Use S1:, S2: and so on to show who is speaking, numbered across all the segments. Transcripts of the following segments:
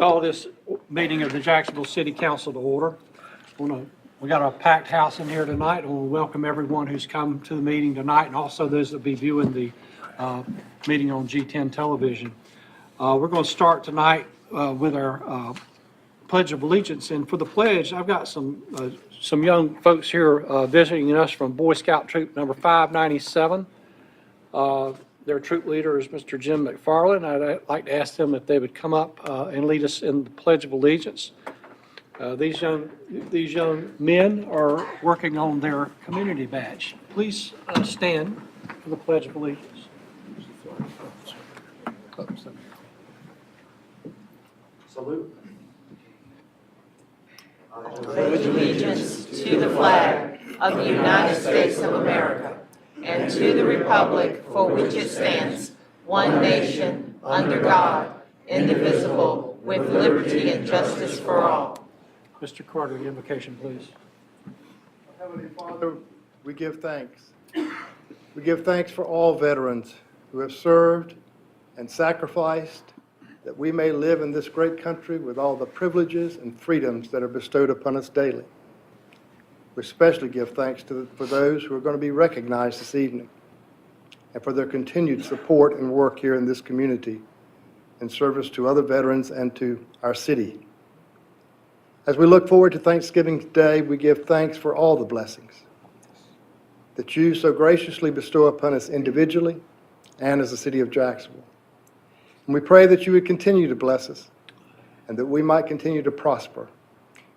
S1: Call this meeting of the Jacksonville City Council to order. We got a packed house in here tonight, and we'll welcome everyone who's come to the meeting tonight, and also those that will be viewing the meeting on G10 television. We're going to start tonight with our Pledge of Allegiance, and for the pledge, I've got some young folks here visiting us from Boy Scout Troop number 597. Their troop leader is Mr. Jim McFarland. I'd like to ask them if they would come up and lead us in the Pledge of Allegiance. These young men are working on their community badge. Please stand for the Pledge of Allegiance.
S2: Salute.
S3: I pledge allegiance to the flag of the United States of America and to the republic for which it stands, one nation, under God, indivisible, with liberty and justice for all.
S1: Mr. Carter, the invocation, please.
S2: Heavenly Father, we give thanks. We give thanks for all veterans who have served and sacrificed that we may live in this great country with all the privileges and freedoms that are bestowed upon us daily. We especially give thanks for those who are going to be recognized this evening and for their continued support and work here in this community in service to other veterans and to our city. As we look forward to Thanksgiving Day, we give thanks for all the blessings that you so graciously bestow upon us individually and as the city of Jacksonville. And we pray that you would continue to bless us and that we might continue to prosper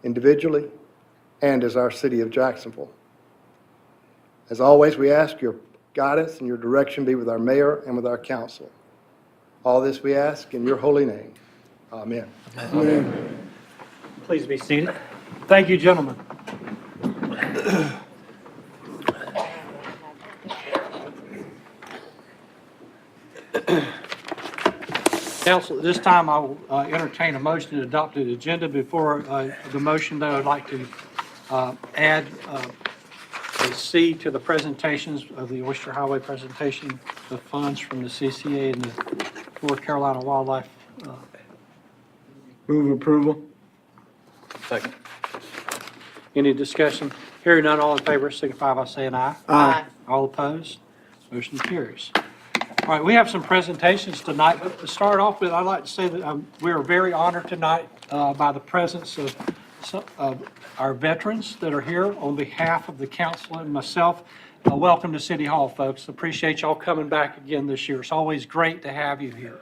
S2: individually and as our city of Jacksonville. As always, we ask your guidance and your direction be with our mayor and with our council. All this we ask in your holy name. Amen.
S1: Amen. Please be seated. Thank you, gentlemen. Council, at this time I will entertain a motion to adopt the agenda. Before the motion, though, I'd like to add a C to the presentations of the Oyster Highway presentation, the funds from the CCA and the North Carolina Wildlife.
S4: Move approval.
S1: Second. Any discussion? Hearing none, all in favor signify by saying aye.
S3: Aye.
S1: All opposed? Motion carries. All right, we have some presentations tonight, but to start off with, I'd like to say that we are very honored tonight by the presence of our veterans that are here on behalf of the council and myself. Welcome to City Hall, folks. Appreciate y'all coming back again this year. It's always great to have you here.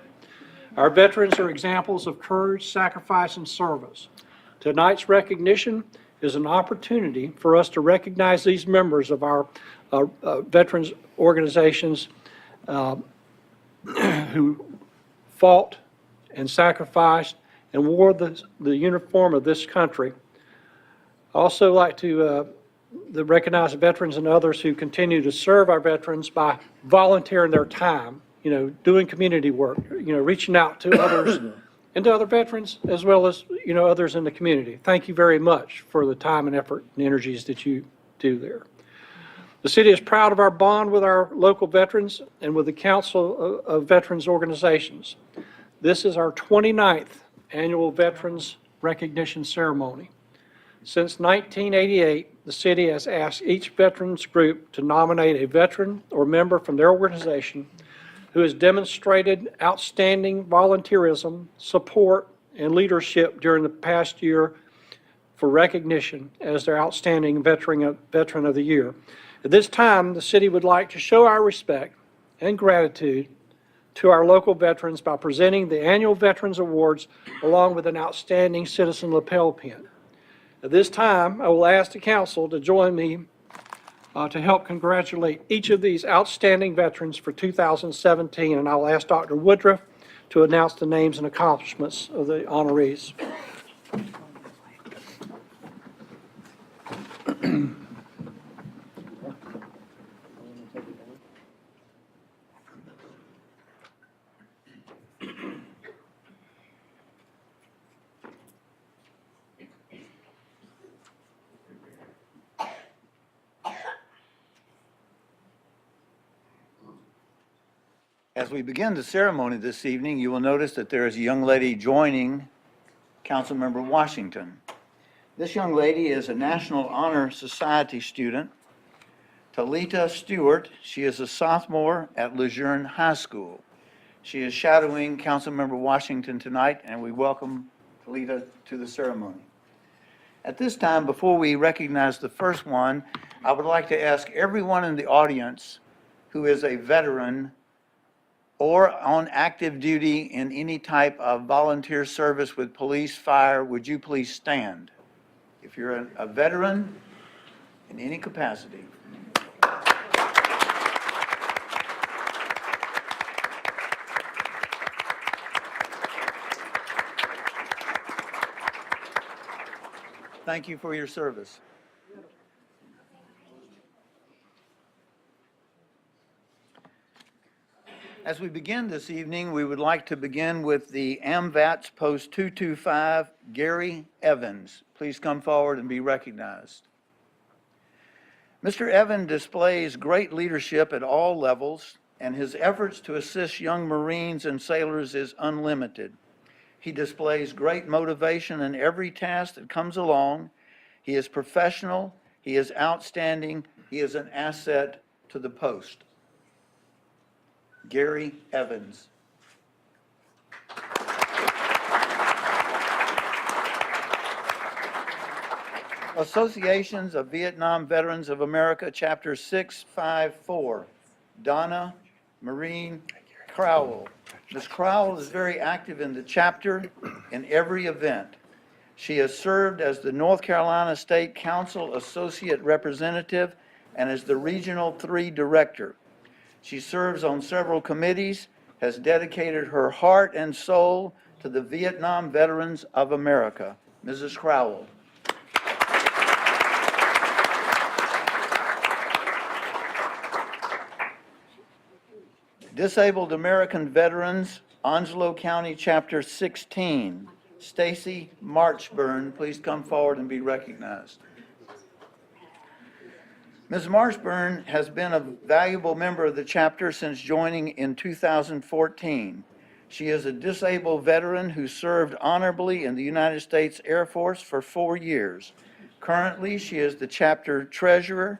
S1: Our veterans are examples of courage, sacrifice, and service. Tonight's recognition is an opportunity for us to recognize these members of our veterans organizations who fought and sacrificed and wore the uniform of this country. I also like to recognize veterans and others who continue to serve our veterans by volunteering their time, doing community work, reaching out to others and to other veterans as well as, others in the community. Thank you very much for the time and effort and energies that you do there. The city is proud of our bond with our local veterans and with the Council of Veterans Organizations. This is our 29th annual Veterans Recognition Ceremony. Since 1988, the city has asked each veterans group to nominate a veteran or member from their organization who has demonstrated outstanding volunteerism, support, and leadership during the past year for recognition as their outstanding veteran of the year. At this time, the city would like to show our respect and gratitude to our local veterans by presenting the annual Veterans Awards along with an outstanding citizen lapel pin. At this time, I will ask the council to join me to help congratulate each of these outstanding veterans for 2017, and I'll ask Dr. Woodruff to announce the names and accomplishments of the honorees.
S4: As we begin the ceremony this evening, you will notice that there is a young lady joining Councilmember Washington. This young lady is a National Honor Society student. Talita Stewart, she is a sophomore at Lejeune High School. She is shadowing Councilmember Washington tonight, and we welcome Talita to the ceremony. At this time, before we recognize the first one, I would like to ask everyone in the audience who is a veteran or on active duty in any type of volunteer service with police, fire, would you please stand? If you're a veteran in any capacity. Thank you for your service. As we begin this evening, we would like to begin with the AMVATS Post 225, Gary Evans. Please come forward and be recognized. Mr. Evans displays great leadership at all levels, and his efforts to assist young Marines and sailors is unlimited. He displays great motivation in every task that comes along. He is professional, he is outstanding, he is an asset to the post. Gary Evans. Associations of Vietnam Veterans of America, Chapter 654, Donna Marine Crowell. Ms. Crowell is very active in the chapter in every event. She has served as the North Carolina State Council Associate Representative and as the Regional 3 Director. She serves on several committees, has dedicated her heart and soul to the Vietnam Veterans of America. Mrs. Crowell. Disabled American Veterans, Onslow County, Chapter 16. Stacy Marchburn, please come forward and be recognized. Ms. Marchburn has been a valuable member of the chapter since joining in 2014. She is a disabled veteran who served honorably in the United States Air Force for 4 years. Currently, she is the chapter treasurer.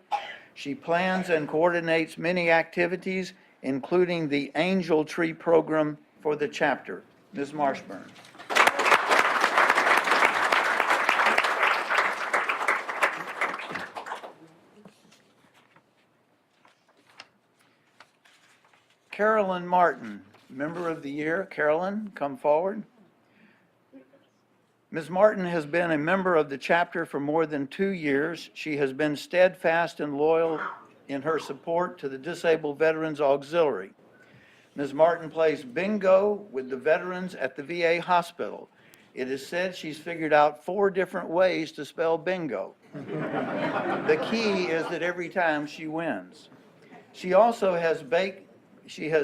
S4: She plans and coordinates many activities, including the Angel Tree program for the chapter. Ms. Marchburn. Carolyn Martin, Member of the Year. Carolyn, come forward. Ms. Martin has been a member of the chapter for more than 2 years. She has been steadfast and loyal in her support to the Disabled Veterans Auxiliary. Ms. Martin plays bingo with the veterans at the VA hospital. It is said she's figured out 4 different ways to spell bingo. The key is that every time she wins. She has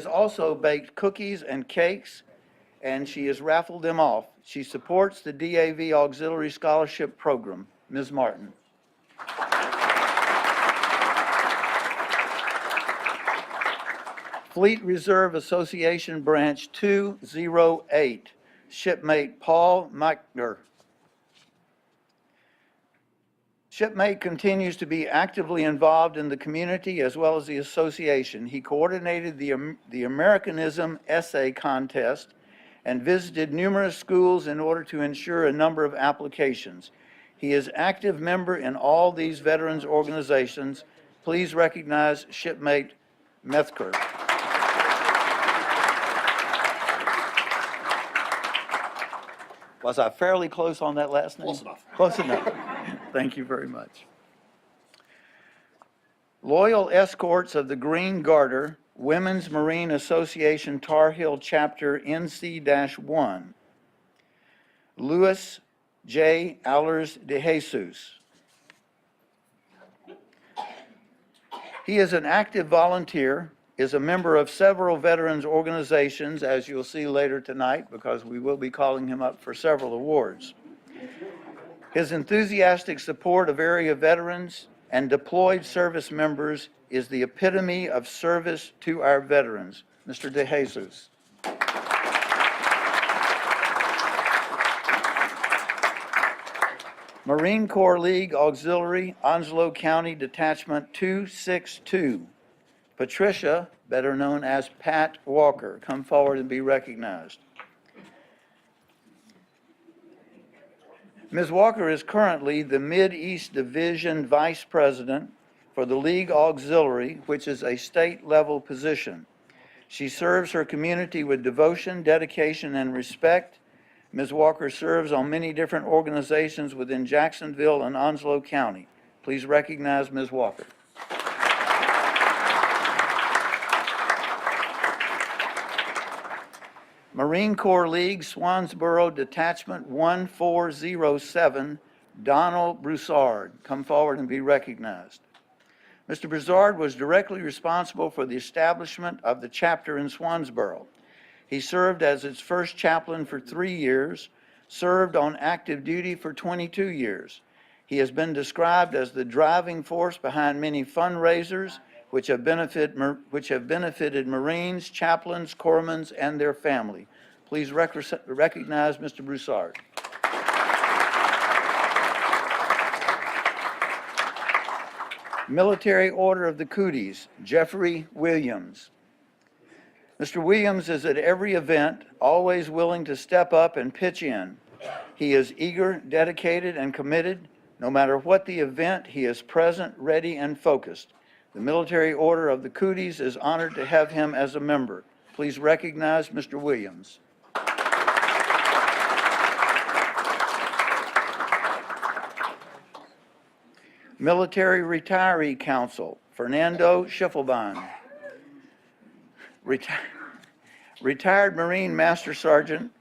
S4: also baked cookies and cakes, and she has raffled them off. She supports the DAV Auxiliary Scholarship Program. Ms. Martin. Fleet Reserve Association Branch 208, Shipmate Paul Mechner. Shipmate continues to be actively involved in the community as well as the association. He coordinated the Americanism essay contest and visited numerous schools in order to ensure a number of applications. He is active member in all these veterans organizations. Please recognize Shipmate Methker. Was I fairly close on that last name?
S5: Close enough.
S4: Close enough. Thank you very much. Loyal escorts of the Green Garter, Women's Marine Association Tar Heel Chapter NC-1. Louis J. Allers de Jesus. He is an active volunteer, is a member of several veterans organizations, as you'll see later tonight, because we will be calling him up for several awards. His enthusiastic support of area veterans and deployed service members is the epitome of service to our veterans. Mr. De Jesus. Marine Corps League Auxiliary, Onslow County Detachment 262. Patricia, better known as Pat Walker, come forward and be recognized. Ms. Walker is currently the Mid-East Division Vice President for the League Auxiliary, which is a state-level position. She serves her community with devotion, dedication, and respect. Ms. Walker serves on many different organizations within Jacksonville and Onslow County. Please recognize Ms. Walker. Marine Corps League, Swansboro Detachment 1407, Donald Broussard. Come forward and be recognized. Mr. Broussard was directly responsible for the establishment of the chapter in Swansboro. He served as its first chaplain for 3 years, served on active duty for 22 years. He has been described as the driving force behind many fundraisers which have benefited Marines, chaplains, corpsmen, and their family. Please recognize Mr. Broussard. Military Order of the Cooties, Jeffrey Williams. Mr. Williams is at every event, always willing to step up and pitch in. He is eager, dedicated, and committed. No matter what the event, he is present, ready, and focused. The Military Order of the Cooties is honored to have him as a member. Please recognize Mr. Williams. Military Retiree Council, Fernando Schiffelbein. Retired Marine Master Sergeant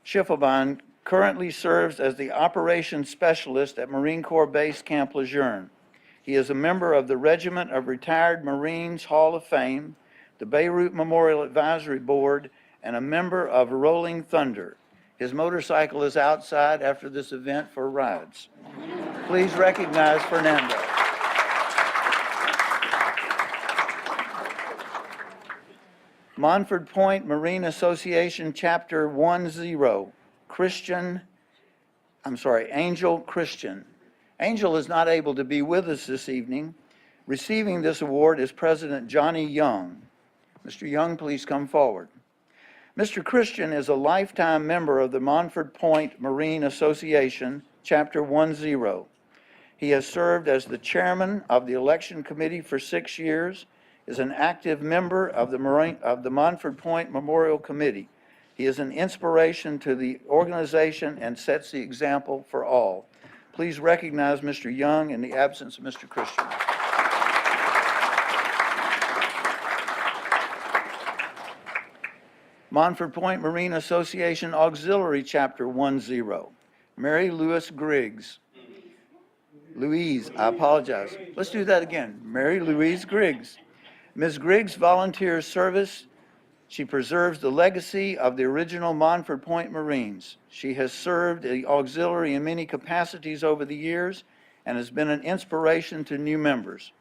S4: Schiffelbein currently serves as the Operations Specialist at Marine Corps Base Camp Lejeune. He is a member of the Regiment of Retired Marines Hall of Fame, the Beirut Memorial Advisory Board, and a member of Rolling Thunder. His motorcycle is outside after this event for rides. Please recognize Fernando. Montford Point Marine Association Chapter 10, Angel Christian. Angel is not able to be with us this evening. Receiving this award is President Johnny Young. Mr. Young, please come forward. Mr. Christian is a lifetime member of the Montford Point Marine Association, Chapter 10. He has served as the chairman of the election committee for 6 years, is an active member of the Montford Point Memorial Committee. He is an inspiration to the organization and sets the example for all. Please recognize Mr. Young in the absence of Mr. Christian. Montford Point Marine Association Auxiliary Chapter 10, Mary Louise Griggs. Louise, I apologize. Let's do that again. Mary Louise Griggs. Ms. Griggs volunteers service. She preserves the legacy of the original Montford Point Marines. She has served the auxiliary in many capacities over the years and has been an inspiration to new members.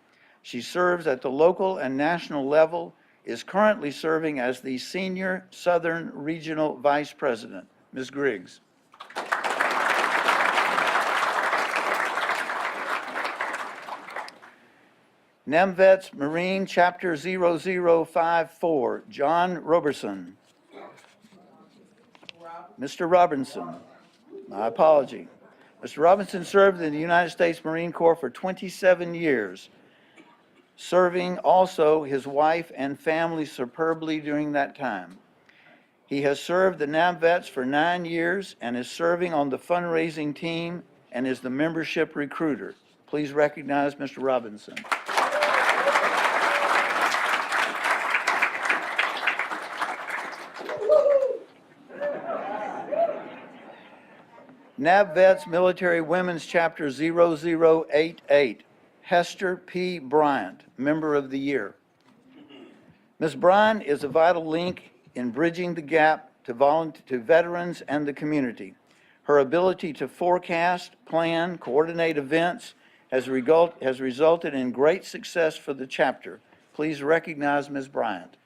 S4: She serves at the local and national level, is currently serving as the Senior Southern Regional Vice President. Ms. Griggs. NAMVETS Marine Chapter 0054, John Roberson. Mr. Robinson, my apology. Mr. Robinson served in the United States Marine Corps for 27 years, serving also his wife and family superbly during that time. He has served the NAMVETS for 9 years and is serving on the fundraising team and is the membership recruiter. Please recognize Mr. Robinson. NAVVETS Military Women's Chapter 0088, Hester P. Bryant, Member of the Year. Ms. Bryant is a vital link in bridging the gap to veterans and the community. Her ability to forecast, plan, coordinate events has resulted in great success for the chapter. Please recognize Ms. Bryant.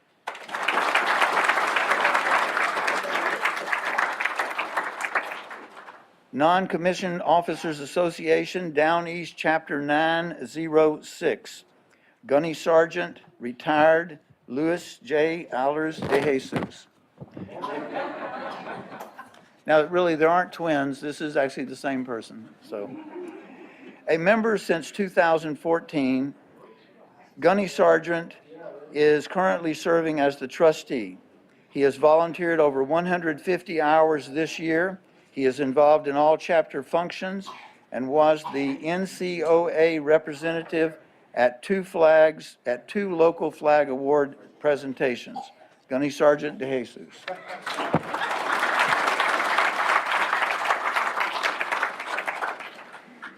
S4: Non-Commissioned Officers Association, Down East, Chapter 906. Gunny Sergeant, retired, Louis J. Alders de Jesus. Now, really, there aren't twins. This is actually the same person, so. A member since 2014, Gunny Sergeant is currently serving as the trustee. He has volunteered over 150 hours this year. He is involved in all chapter functions and was the NCOA representative at two local flag award presentations. Gunny Sergeant de Jesus.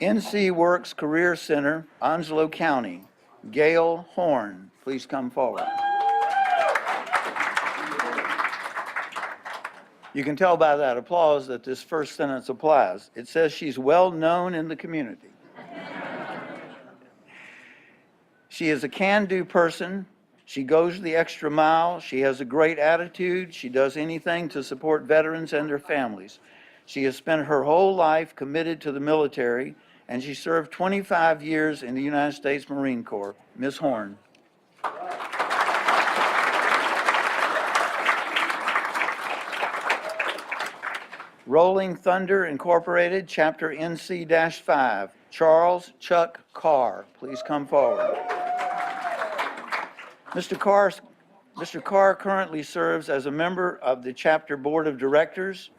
S4: NC Works Career Center, Onslow County, Gail Horn, please come forward. You can tell by that applause that this first sentence applies. It says she's well known in the community. She is a can-do person. She goes the extra mile. She has a great attitude. She does anything to support veterans and their families. She has spent her whole life committed to the military, and she served 25 years in the United States Marine Corps. Ms. Horn. Rolling Thunder Incorporated, Chapter NC-5, Charles Chuck Carr. Please come forward. Mr. Carr currently serves as a member of the chapter board of directors.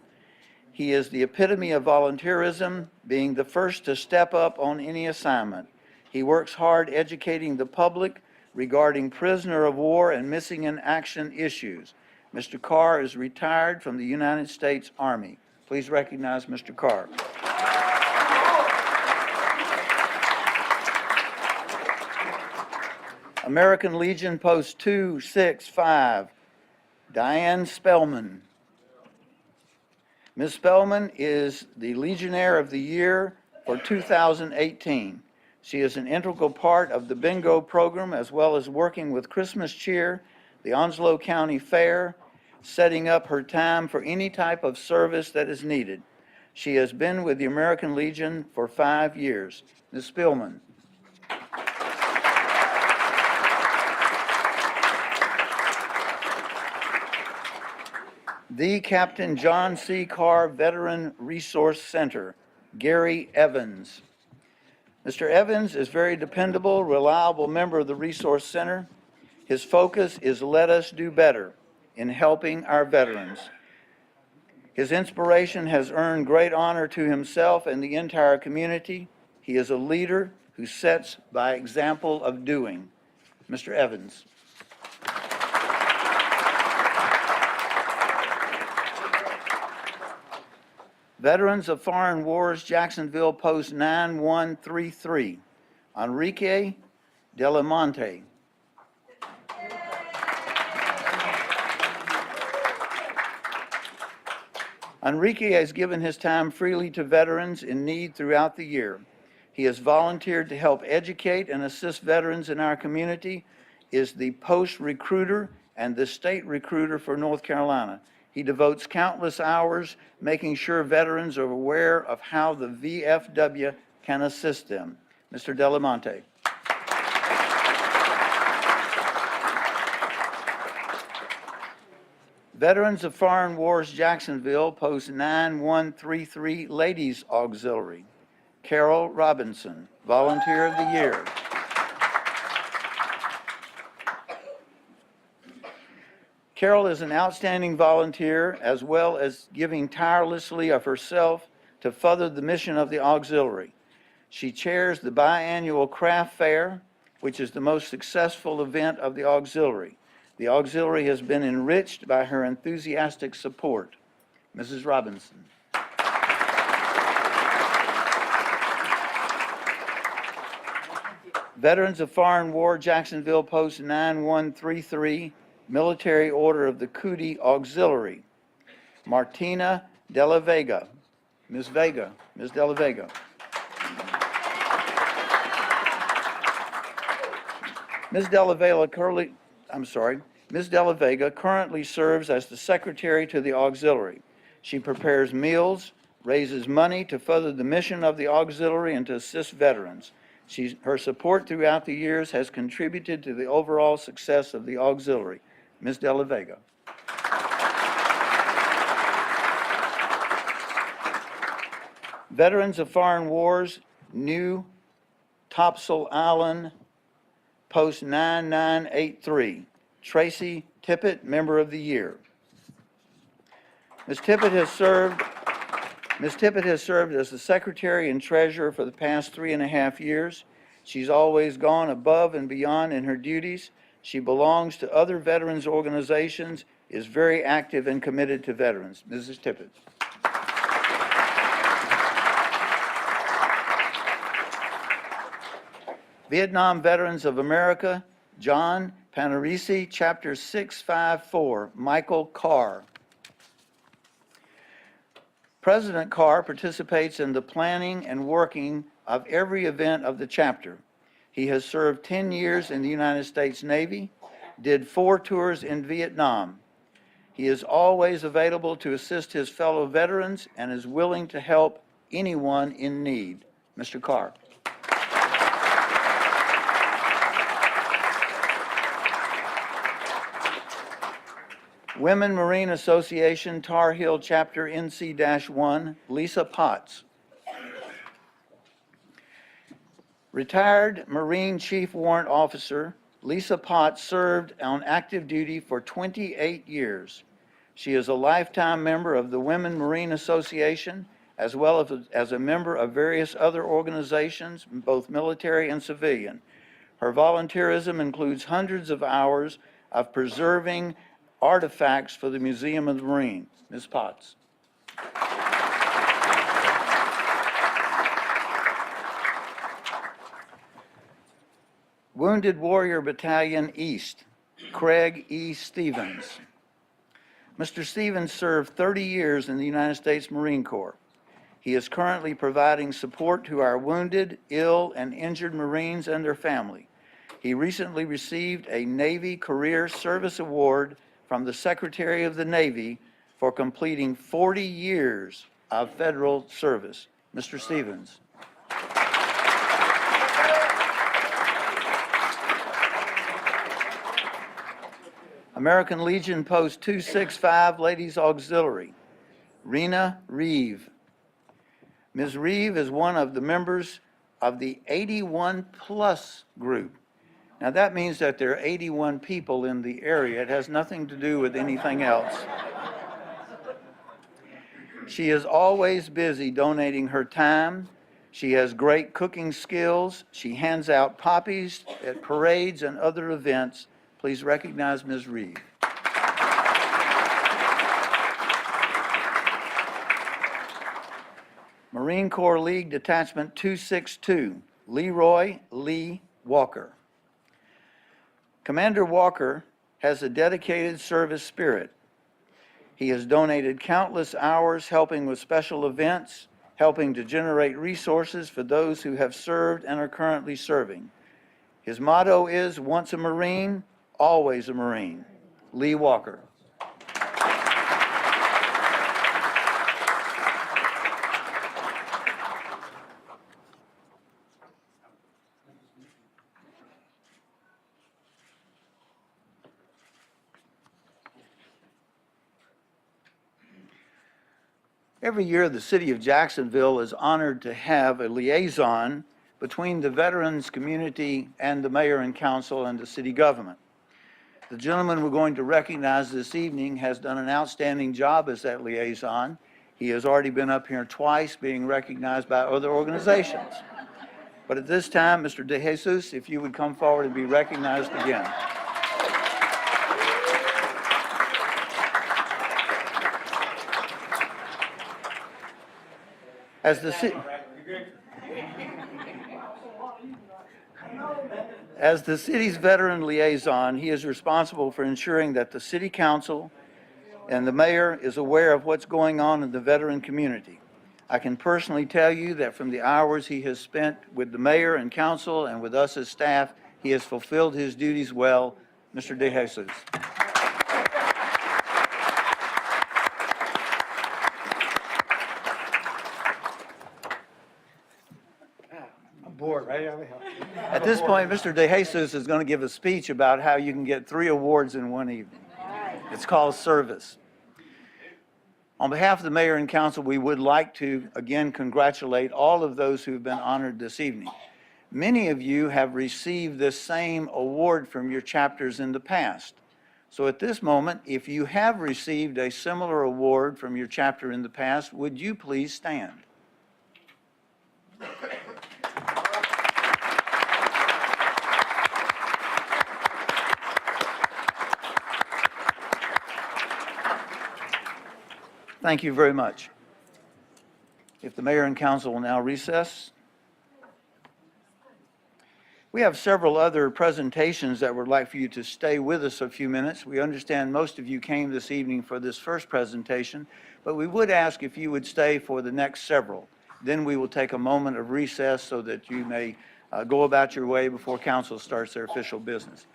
S4: He is the epitome of volunteerism, being the first to step up on any assignment. He works hard educating the public regarding prisoner of war and missing in action issues. Mr. Carr is retired from the United States Army. Please recognize Mr. Carr. American Legion Post 265, Diane Spellman. Ms. Spellman is the Legionnaire of the Year for 2018. She is an integral part of the bingo program, as well as working with Christmas Cheer, the Onslow County Fair, setting up her time for any type of service that is needed. She has been with the American Legion for 5 years. Ms. Spellman. The Captain John C. Carr Veteran Resource Center, Gary Evans. Mr. Evans is a very dependable, reliable member of the Resource Center. His focus is let us do better in helping our veterans. His inspiration has earned great honor to himself and the entire community. He is a leader who sets by example of doing. Mr. Evans. Veterans of Foreign Wars, Jacksonville, Post 9133, Enrique Delamonte. Enrique has given his time freely to veterans in need throughout the year. He has volunteered to help educate and assist veterans in our community, is the post recruiter and the state recruiter for North Carolina. He devotes countless hours making sure veterans are aware of how the VFW can assist them. Mr. Delamonte. Veterans of Foreign Wars, Jacksonville, Post 9133, Ladies Auxiliary. Carol Robinson, Volunteer of the Year. Carol is an outstanding volunteer, as well as giving tirelessly of herself to further the mission of the auxiliary. She chairs the biannual craft fair, which is the most successful event of the auxiliary. The auxiliary has been enriched by her enthusiastic support. Mrs. Robinson. Veterans of Foreign War, Jacksonville, Post 9133, Military Order of the Cootie Auxiliary. Martina de La Vega. Ms. Vega. Ms. de La Vega. Ms. de La Vega currently serves as the secretary to the auxiliary. She prepares meals, raises money to further the mission of the auxiliary and to assist veterans. Her support throughout the years has contributed to the overall success of the auxiliary. Ms. De La Vega. Veterans of Foreign Wars, New Topsail Island, Post 9983. Tracey Tippett, Member of the Year. Ms. Tippett has served as the Secretary and Treasurer for the past 3.5 years. She's always gone above and beyond in her duties. She belongs to other veterans organizations, is very active and committed to veterans. Mrs. Tippett. Vietnam Veterans of America, John Panarisi, Chapter 654, Michael Carr. President Carr participates in the planning and working of every event of the chapter. He has served 10 years in the United States Navy, did 4 tours in Vietnam. He is always available to assist his fellow veterans and is willing to help anyone in need. Mr. Carr. Women Marine Association, Tar Heel Chapter NC-1, Lisa Potts. Retired Marine Chief Warrant Officer, Lisa Potts served on active duty for 28 years. She is a lifetime member of the Women Marine Association, as well as a member of various other organizations, both military and civilian. Her volunteerism includes hundreds of hours of preserving artifacts for the Museum of the Marine. Ms. Potts. Wounded Warrior Battalion East, Craig E. Stevens. Mr. Stevens served 30 years in the United States Marine Corps. He is currently providing support to our wounded, ill, and injured Marines and their family. He recently received a Navy Career Service Award from the Secretary of the Navy for completing 40 years of federal service. Mr. Stevens. American Legion Post 265, Ladies Auxiliary, Rena Reeve. Ms. Reeve is one of the members of the 81 plus group. Now that means that there are 81 people in the area. It has nothing to do with anything else. She is always busy donating her time. She has great cooking skills. She hands out poppies at parades and other events. Please recognize Ms. Reeve. Marine Corps League Detachment 262, Leroy Lee Walker. Commander Walker has a dedicated service spirit. He has donated countless hours helping with special events, helping to generate resources for those who have served and are currently serving. His motto is, once a Marine, always a Marine. Lee Walker. Every year, the city of Jacksonville is honored to have a liaison between the veterans community and the mayor and council and the city government. The gentleman we're going to recognize this evening has done an outstanding job as that liaison. He has already been up here twice being recognized by other organizations. But at this time, Mr. De Jesus, if you would come forward and be recognized again. As the city's veteran liaison, he is responsible for ensuring that the city council and the mayor is aware of what's going on in the veteran community. I can personally tell you that from the hours he has spent with the mayor and council and with us as staff, he has fulfilled his duties well. Mr. De Jesus. At this point, Mr. De Jesus is going to give a speech about how you can get 3 awards in one evening. It's called service. On behalf of the mayor and council, we would like to again congratulate all of those who've been honored this evening. Many of you have received this same award from your chapters in the past. So at this moment, if you have received a similar award from your chapter in the past, would you please stand? Thank you very much. If the mayor and council will now recess. We have several other presentations that would like for you to stay with us a few minutes. We understand most of you came this evening for this first presentation, but we would ask if you would stay for the next several. Then we will take a moment of recess so that you may go about your way before council starts their official business.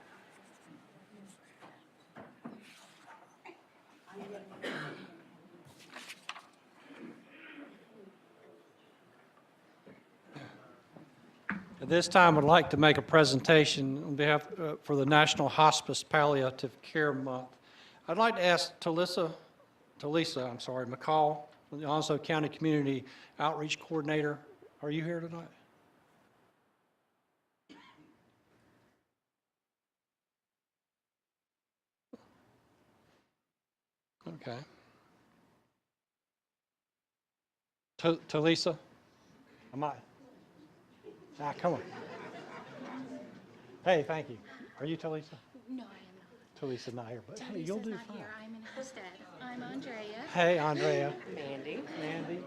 S1: At this time, I'd like to make a presentation on behalf for the National Hospice Palliative Care Month. I'd like to ask Talisa McCall, the Onslow County Community Outreach Coordinator. Are you here tonight? Okay. Talisa? Am I? Ah, come on. Hey, thank you. Are you Talisa?
S5: No, I am not.
S1: Talisa's not here, but hey, you'll do
S5: not
S1: fine.
S5: here. I'm in her stead. I'm Andrea.
S1: Hey, Andrea.
S3: Mandy.
S1: Andy.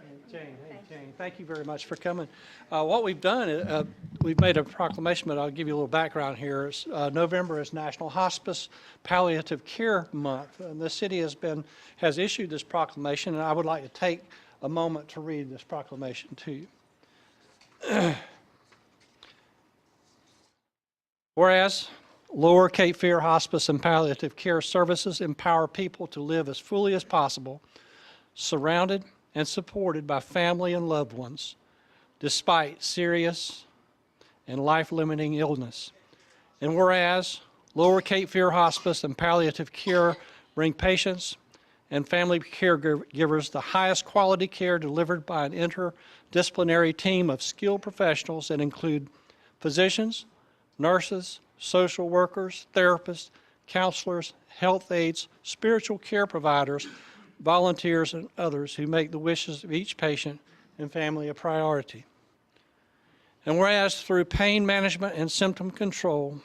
S1: And Jane. Hey, Jane. Thank you very much for coming. What we've done is we've made a proclamation, but I'll give you a little background here. November is National Hospice Palliative Care Month, and the city has issued this proclamation, and I would like to take a moment to read this proclamation to you. Whereas Lower Cape Fear Hospice and Palliative Care Services empower people to live as fully as possible, surrounded and supported by family and loved ones, despite serious and life-limiting illness. And whereas Lower Cape Fear Hospice and Palliative Care bring patients and family caregivers the highest quality care delivered by an interdisciplinary team of skilled professionals that include physicians, nurses, social workers, therapists, counselors, health aides, spiritual care providers, volunteers, and others who make the wishes of each patient and family a priority. And whereas through pain management and symptom control,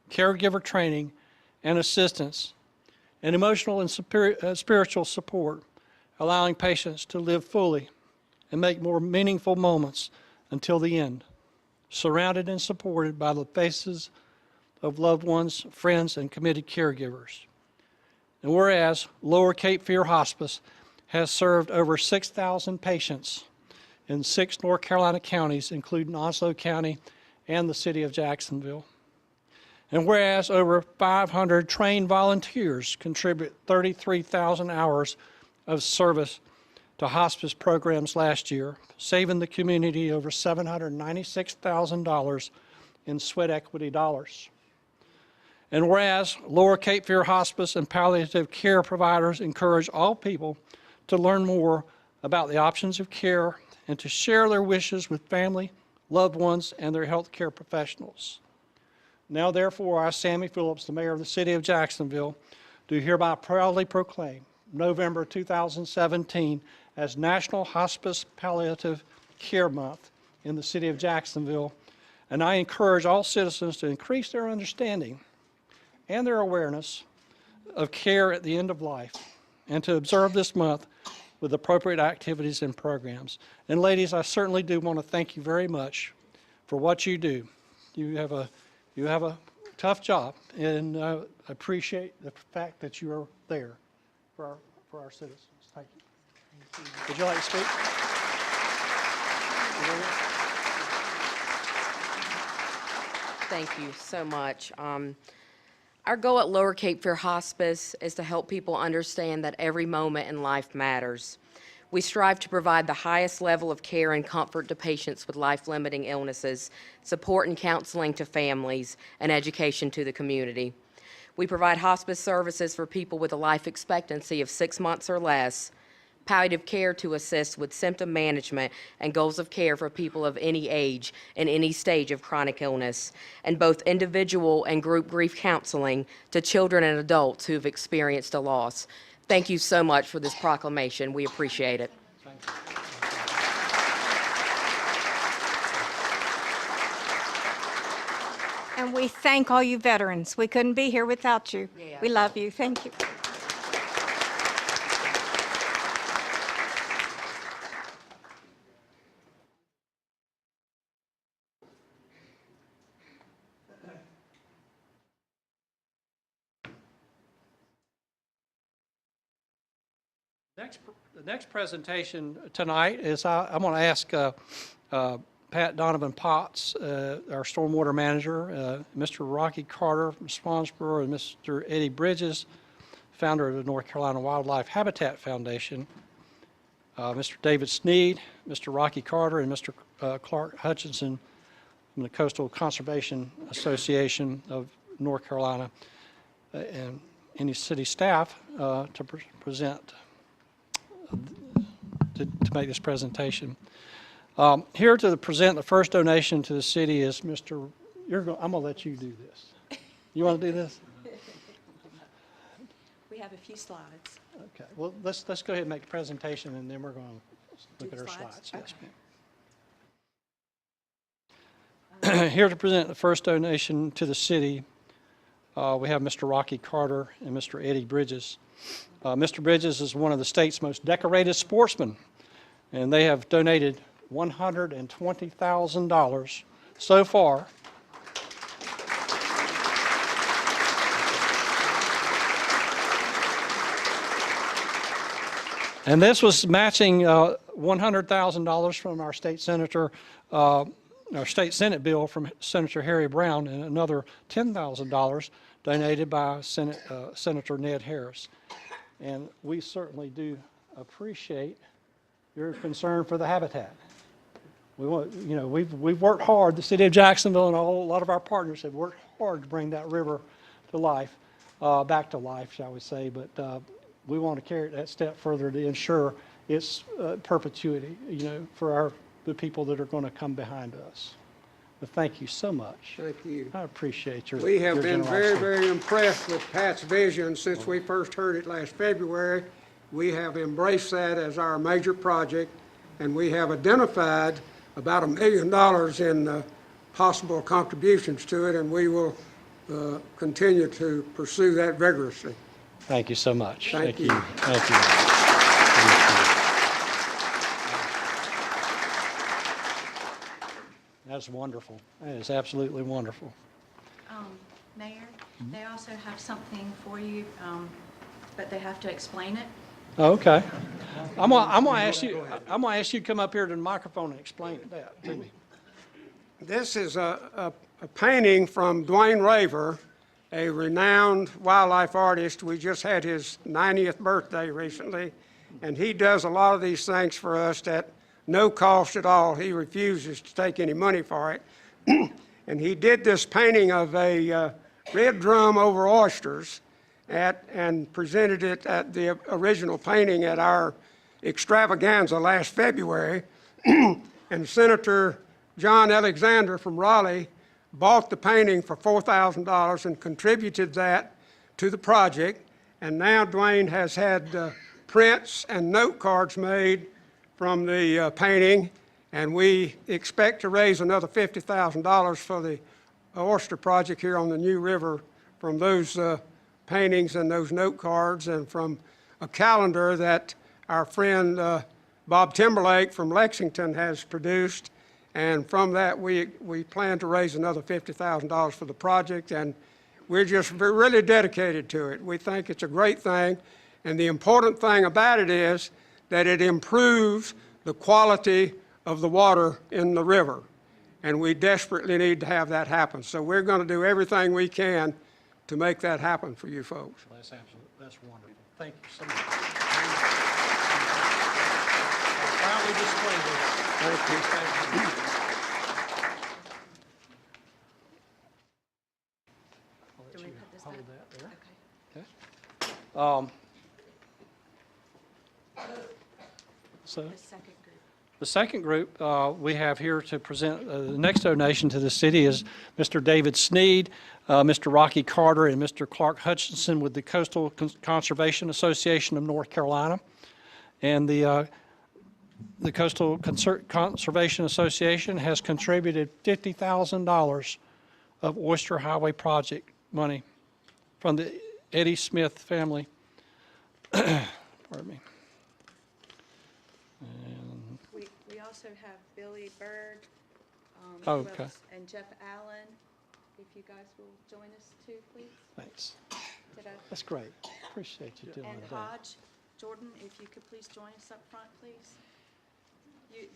S1: caregiver training and assistance, and emotional and spiritual support, allowing patients to live fully and make more meaningful moments until the end, surrounded and supported by the faces of loved ones, friends, and committed caregivers. And whereas Lower Cape Fear Hospice has served over 6,000 patients in 6 North Carolina counties, including Onslow County and the city of Jacksonville. And whereas over 500 trained volunteers contribute 33,000 hours of service to hospice programs last year, saving the community over $796,000 in sweat equity dollars. And whereas Lower Cape Fear Hospice and palliative care providers encourage all people to learn more about the options of care and to share their wishes with family, loved ones, and their health care professionals. Now, therefore, I, Sammy Phillips, the mayor of the city of Jacksonville, do hereby proudly proclaim November 2017 as National Hospice Palliative Care Month in the city of Jacksonville, and I encourage all citizens to increase their understanding and their awareness of care at the end of life, and to observe this month with appropriate activities and programs. And ladies, I certainly do want to thank you very much for what you do. You have a tough job, and I appreciate the fact that you are there for our citizens. Thank you. Would you like to speak?
S6: Thank you so much. Our goal at Lower Cape Fear Hospice is to help people understand that every moment in life matters. We strive to provide the highest level of care and comfort to patients with life-limiting illnesses, support and counseling to families, and education to the community. We provide hospice services for people with a life expectancy of 6 months or less, palliative care to assist with symptom management and goals of care for people of any age and any stage of chronic illness, and both individual and group grief counseling to children and adults who have experienced a loss. Thank you so much for this proclamation. We appreciate it.
S7: And we thank all you veterans. We couldn't be here without you.
S6: Yeah.
S7: We love you. Thank you.
S1: The next presentation tonight is I'm going to ask Pat Donovan Potts, our stormwater manager, Mr. Rocky Carter from Spawnsboro, and Mr. Eddie Bridges, founder of the North Carolina Wildlife Habitat Foundation, Mr. David Snead, Mr. Rocky Carter, and Mr. Clark Hutchinson from the Coastal Conservation Association of North Carolina, and any city staff to present. To make this presentation. Here to present the first donation to the city is Mr. I'm going to let you do this. You want to do this?
S8: We have a few slides.
S1: Okay. Well, let's go ahead and make the presentation, and then we're going to look at our slides. Yes, ma'am. Here to present the first donation to the city, we have Mr. Rocky Carter and Mr. Eddie Bridges. Mr. Bridges is one of the state's most decorated sportsmen, and they have donated $120,000 so far. And this was matching $100,000 from our state senator, our state Senate bill from Senator Harry Brown, and another $10,000 donated by Senator Ned Harris. And we certainly do appreciate your concern for the habitat. We want, we've worked hard. The city of Jacksonville and a lot of our partners have worked hard to bring that river to life, back to life, shall we say. But we want to carry it that step further to ensure its perpetuity, for the people that are going to come behind us. But thank you so much.
S9: Thank you.
S1: I appreciate your
S9: We have been very,
S1: generosity.
S9: very impressed with Pat's vision since we first heard it last February. We have embraced that as our major project, and we have identified about $1 million in possible contributions to it, and we will continue to pursue that vigorously.
S1: Thank you so much.
S9: Thank you.
S1: Thank you. That's wonderful. That is absolutely wonderful.
S8: Mayor, they also have something for you, but they have to explain it.
S1: Okay. I'm gonna ask you to come up here to the microphone and explain that to me.
S9: This is a painting from Dwayne Raver, a renowned wildlife artist. We just had his 90th birthday recently, and he does a lot of these things for us at no cost at all. He refuses to take any money for it. And he did this painting of a red drum over oysters and presented it at the original painting at our extravaganza last February. And Senator John Alexander from Raleigh bought the painting for $4,000 and contributed that to the project. And now Dwayne has had prints and note cards made from the painting, and we expect to raise another $50,000 for the Oyster project here on the New River from those paintings and those note cards, and from a calendar that our friend Bob Timberlake from Lexington has produced. And from that, we plan to raise another $50,000 for the project, and we're just really dedicated to it. We think it's a great thing, and the important thing about it is that it improves the quality of the water in the river, and we desperately need to have that happen. So we're going to do everything we can to make that happen for you folks.
S1: That's wonderful. Thank you so much. proudly display this. Thank you. Thank you. I'll let you hold that there. Okay. So the second group we have here to present the next donation to the city is Mr. David Snead, Mr. Rocky Carter, and Mr. Clark Hutchinson with the Coastal Conservation Association of North Carolina. And the Coastal Conservation Association has contributed $50,000 of Oyster Highway project money from the Eddie Smith family. Pardon me.
S8: We also have Billy Bird,
S1: Oh,
S8: who
S1: okay.
S8: else? And Jeff Allen. If you guys will join us too, please.
S1: Thanks.
S8: Did I-
S1: That's great. Appreciate you doing
S8: And
S1: that.
S8: Hodge, Jordan, if you could please join us up front, please.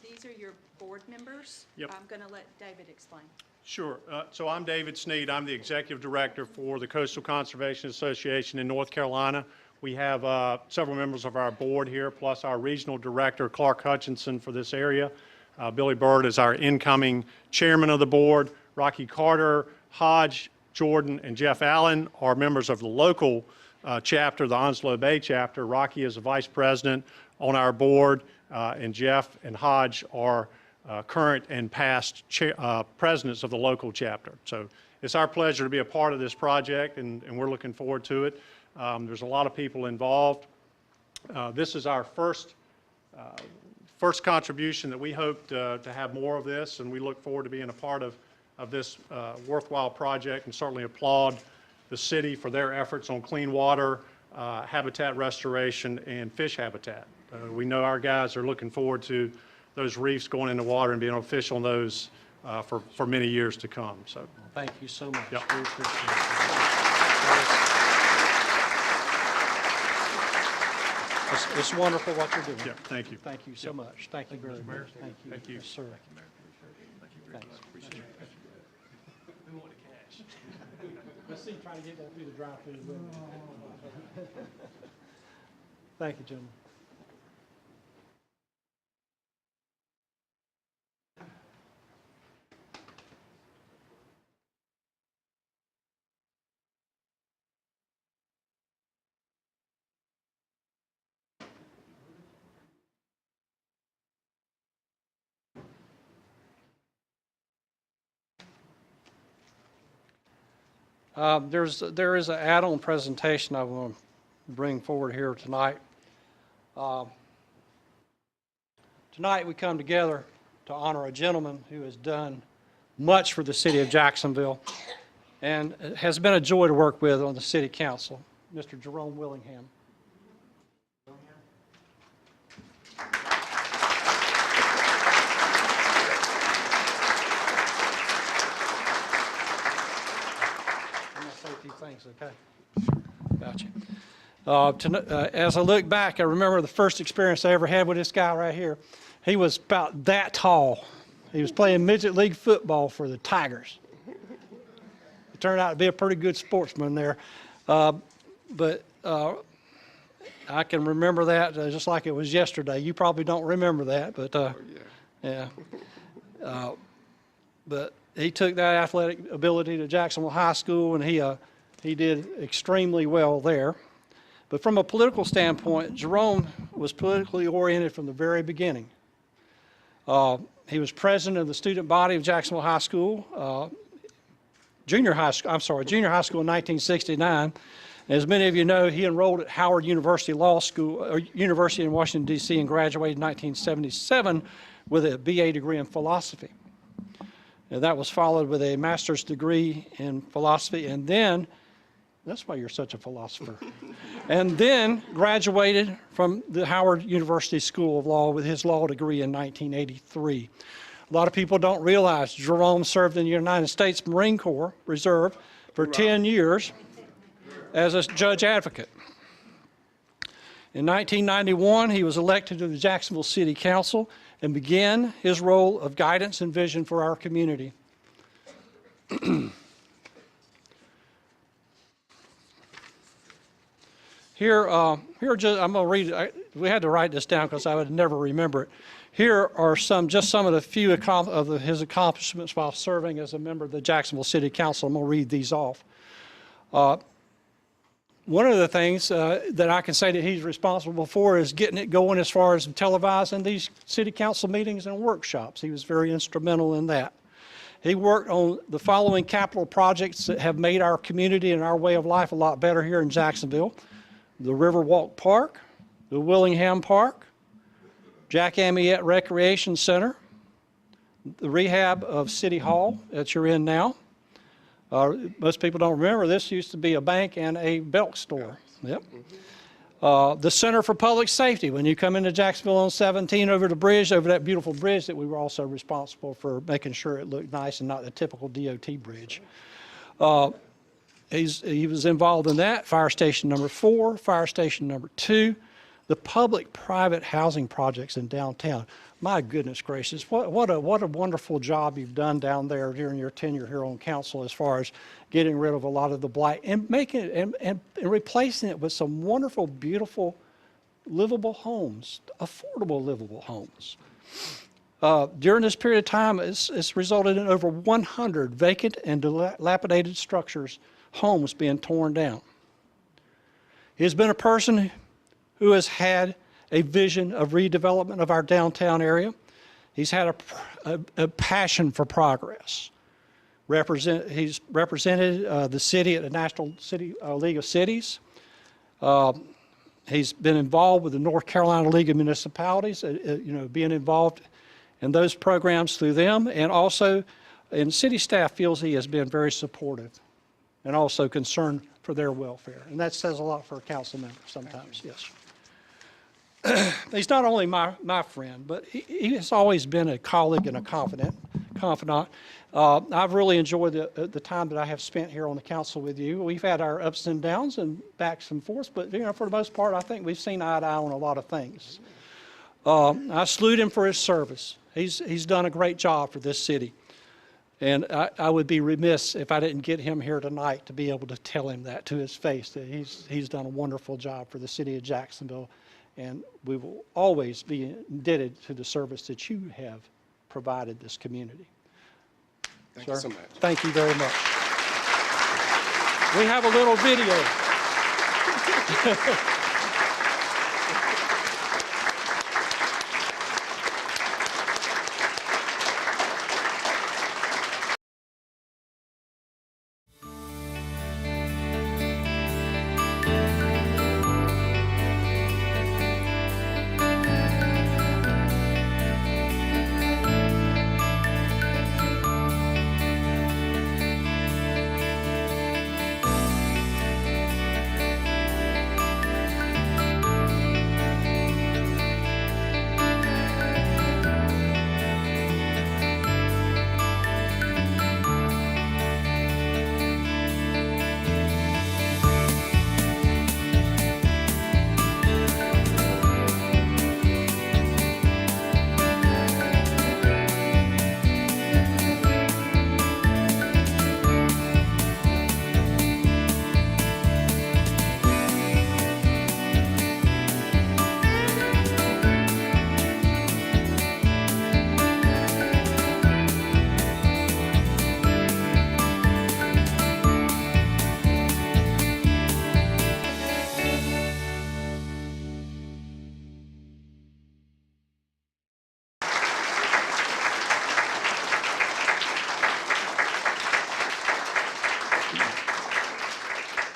S8: These are your board members.
S10: Yep.
S8: I'm going to let David explain.
S10: Sure. So I'm David Snead. I'm the Executive Director for the Coastal Conservation Association in North Carolina. We have several members of our board here, plus our Regional Director, Clark Hutchinson, for this area. Billy Bird is our incoming Chairman of the board. Rocky Carter, Hodge, Jordan, and Jeff Allen are members of the local chapter, the Onslow Bay chapter. Rocky is the Vice President on our board, and Jeff and Hodge are current and past presidents of the local chapter. So it's our pleasure to be a part of this project, and we're looking forward to it. There's a lot of people involved. This is our first contribution that we hope to have more of this, and we look forward to being a part of this worthwhile project, and certainly applaud the city for their efforts on clean water, habitat restoration, and fish habitat. We know our guys are looking forward to those reefs going into water and being able to fish on those for many years to come. So,
S1: Thank you so much.
S10: Yep.
S1: We appreciate it. It's wonderful what you're doing.
S10: yeah, thank you.
S1: Thank you so much. Thank you very much. Thank you.
S10: Thank you.
S1: Yes, sir. Thanks.
S10: We want the cash.
S1: Let's see, trying to get that through the drive-through. Thank you, gentlemen. There is an add-on presentation I want to bring forward here tonight. Tonight we come together to honor a gentleman who has done much for the city of Jacksonville and has been a joy to work with on the city council, Mr. Jerome Willingham. Things, okay? Gotcha. As I look back, I remember the first experience I ever had with this guy right here. He was about that tall. He was playing midget league football for the Tigers. He turned out to be a pretty good sportsman there. But I can remember that just like it was yesterday. You probably don't remember that, but yeah. But he took that athletic ability to Jacksonville High School, and he did extremely well there. But from a political standpoint, Jerome was politically oriented from the very beginning. He was president of the student body of Jacksonville High School, junior high school in 1969. As many of you know, he enrolled at Howard University Law School, or University in Washington, D.C., and graduated in 1977 with a BA degree in philosophy. And that was followed with a master's degree in philosophy, and then, that's why you're such a philosopher, and then graduated from the Howard University School of Law with his law degree in 1983. A lot of people don't realize Jerome served in the United States Marine Corps Reserve for 10 years as a judge advocate. In 1991, he was elected to the Jacksonville City Council and began his role of guidance and vision for our community. Here, I'm going to read it. We had to write this down because I would never remember it. Here are just some of the few his accomplishments while serving as a member of the Jacksonville City Council. I'm going to read these off. One of the things that I can say that he's responsible for is getting it going as far as televising these city council meetings and workshops. He was very instrumental in that. He worked on the following capital projects that have made our community and our way of life a lot better here in Jacksonville: the Riverwalk Park, the Willingham Park, Jack Amyette Recreation Center, the rehab of City Hall that you're in now. Most people don't remember, this used to be a bank and a Belk store. Yep. The Center for Public Safety, when you come into Jacksonville on 17 over the bridge, over that beautiful bridge that we were also responsible for making sure it looked nice and not the typical DOT bridge. He was involved in that. Fire Station number 4, Fire Station number 2, the public-private housing projects in downtown. My goodness gracious, what a wonderful job you've done down there during your tenure here on council as far as getting rid of a lot of the blight and making it and replacing it with some wonderful, beautiful, livable homes, affordable livable homes. During this period of time, it's resulted in over 100 vacant and dilapidated structures, homes being torn down. He's been a person who has had a vision of redevelopment of our downtown area. He's had a passion for progress. He's represented the city at the National League of Cities. He's been involved with the North Carolina League of Municipalities, being involved in those programs through them, and also, and city staff feels he has been very supportive and also concerned for their welfare. And that says a lot for a council member sometimes, yes. He's not only my friend, but he has always been a colleague and a confidant. I've really enjoyed the time that I have spent here on the council with you. We've had our ups and downs and backs and forths, but for the most part, I think we've seen eye to eye on a lot of things. I salute him for his service. He's done a great job for this city. And I would be remiss if I didn't get him here tonight to be able to tell him that to his face, that he's done a wonderful job for the city of Jacksonville. And we will always be indebted to the service that you have provided this community.
S11: Thank you so much.
S1: Thank you very much. We have a little video.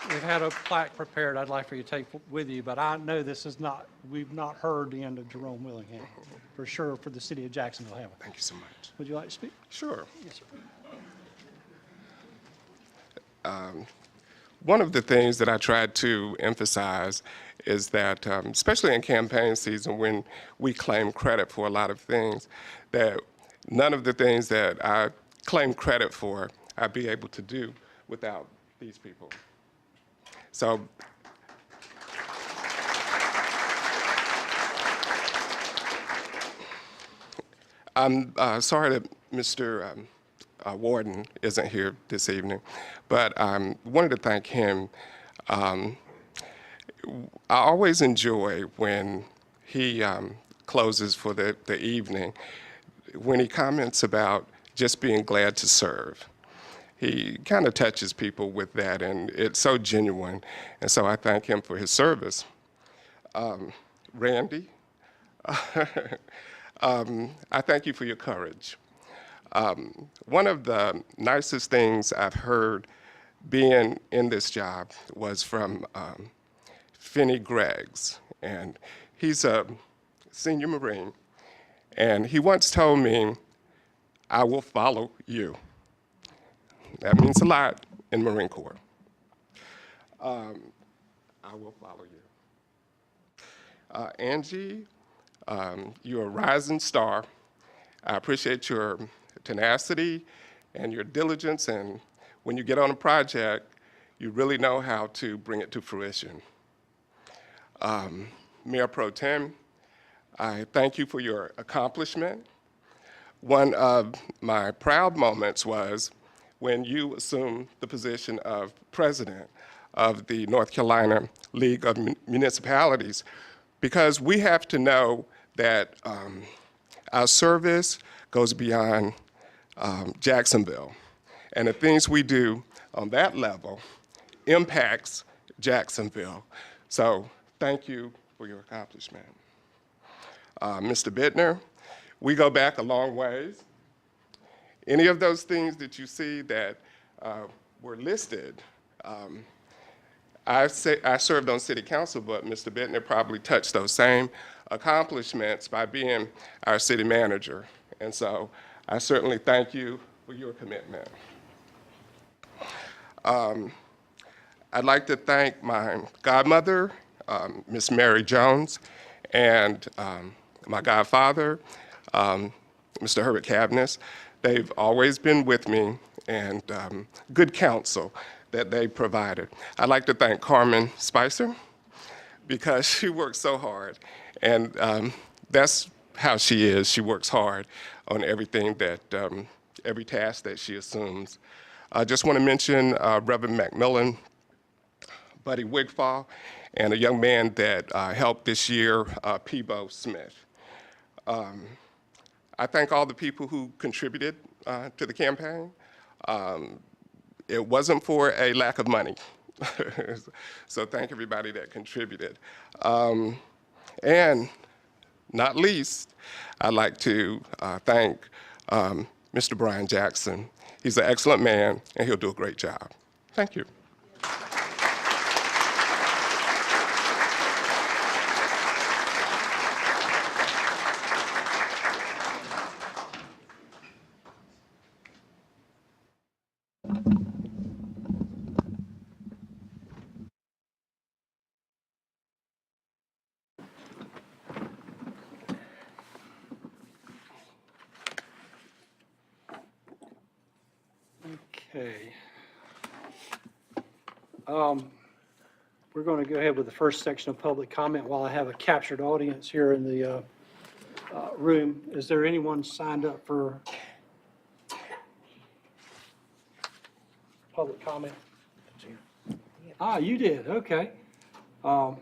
S1: We've had a plaque prepared I'd like for you to take with you, but I know we've not heard the end of Jerome Willingham, for sure, for the city of Jacksonville, have we?
S11: Thank you so much.
S1: Would you like to speak?
S11: Sure.
S1: Yes, sir.
S11: One of the things that I tried to emphasize is that, especially in campaign season when we claim credit for a lot of things, that none of the things that I claim credit for I'd be able to do without these people. So I'm sorry that Mr. Warden isn't here this evening, but I wanted to thank him. I always enjoy when he closes for the evening, when he comments about just being glad to serve. He kind of touches people with that, and it's so genuine. And so I thank him for his service. Randy, I thank you for your courage. One of the nicest things I've heard being in this job was from Finney Greggs, and he's a senior Marine, and he once told me, "I will follow you." That means a lot in Marine Corps. I will follow you. Angie, you're a rising star. I appreciate your tenacity and your diligence, and when you get on a project, you really know how to bring it to fruition. Mayor Pro Tem, I thank you for your accomplishment. One of my proud moments was when you assumed the position of president of the North Carolina League of Municipalities, because we have to know that our service goes beyond Jacksonville, and the things we do on that level impacts Jacksonville. So thank you for your accomplishment. Mr. Bittner, we go back a long ways. Any of those things that you see that were listed, I served on city council, but Mr. Bittner probably touched those same accomplishments by being our city manager. And so I certainly thank you for your commitment. I'd like to thank my godmother, Miss Mary Jones, and my godfather, Mr. Herbert Cavness. They've always been with me, and good counsel that they provided. I'd like to thank Carmen Spicer, because she works so hard, and that's how she is. She works hard on everything that, every task that she assumes. I just want to mention Reverend Macmillan, Buddy Wigfall, and a young man that helped this year, Peebo Smith. I thank all the people who contributed to the campaign. It wasn't for a lack of money. So thank everybody that contributed. And not least, I'd like to thank Mr. Brian Jackson. He's an excellent man, and he'll do a great job. Thank you.
S1: Okay. We're going to go ahead with the first section of public comment while I have a captured audience here in the room. Is there anyone signed up for public comment? Ah, you did, okay. You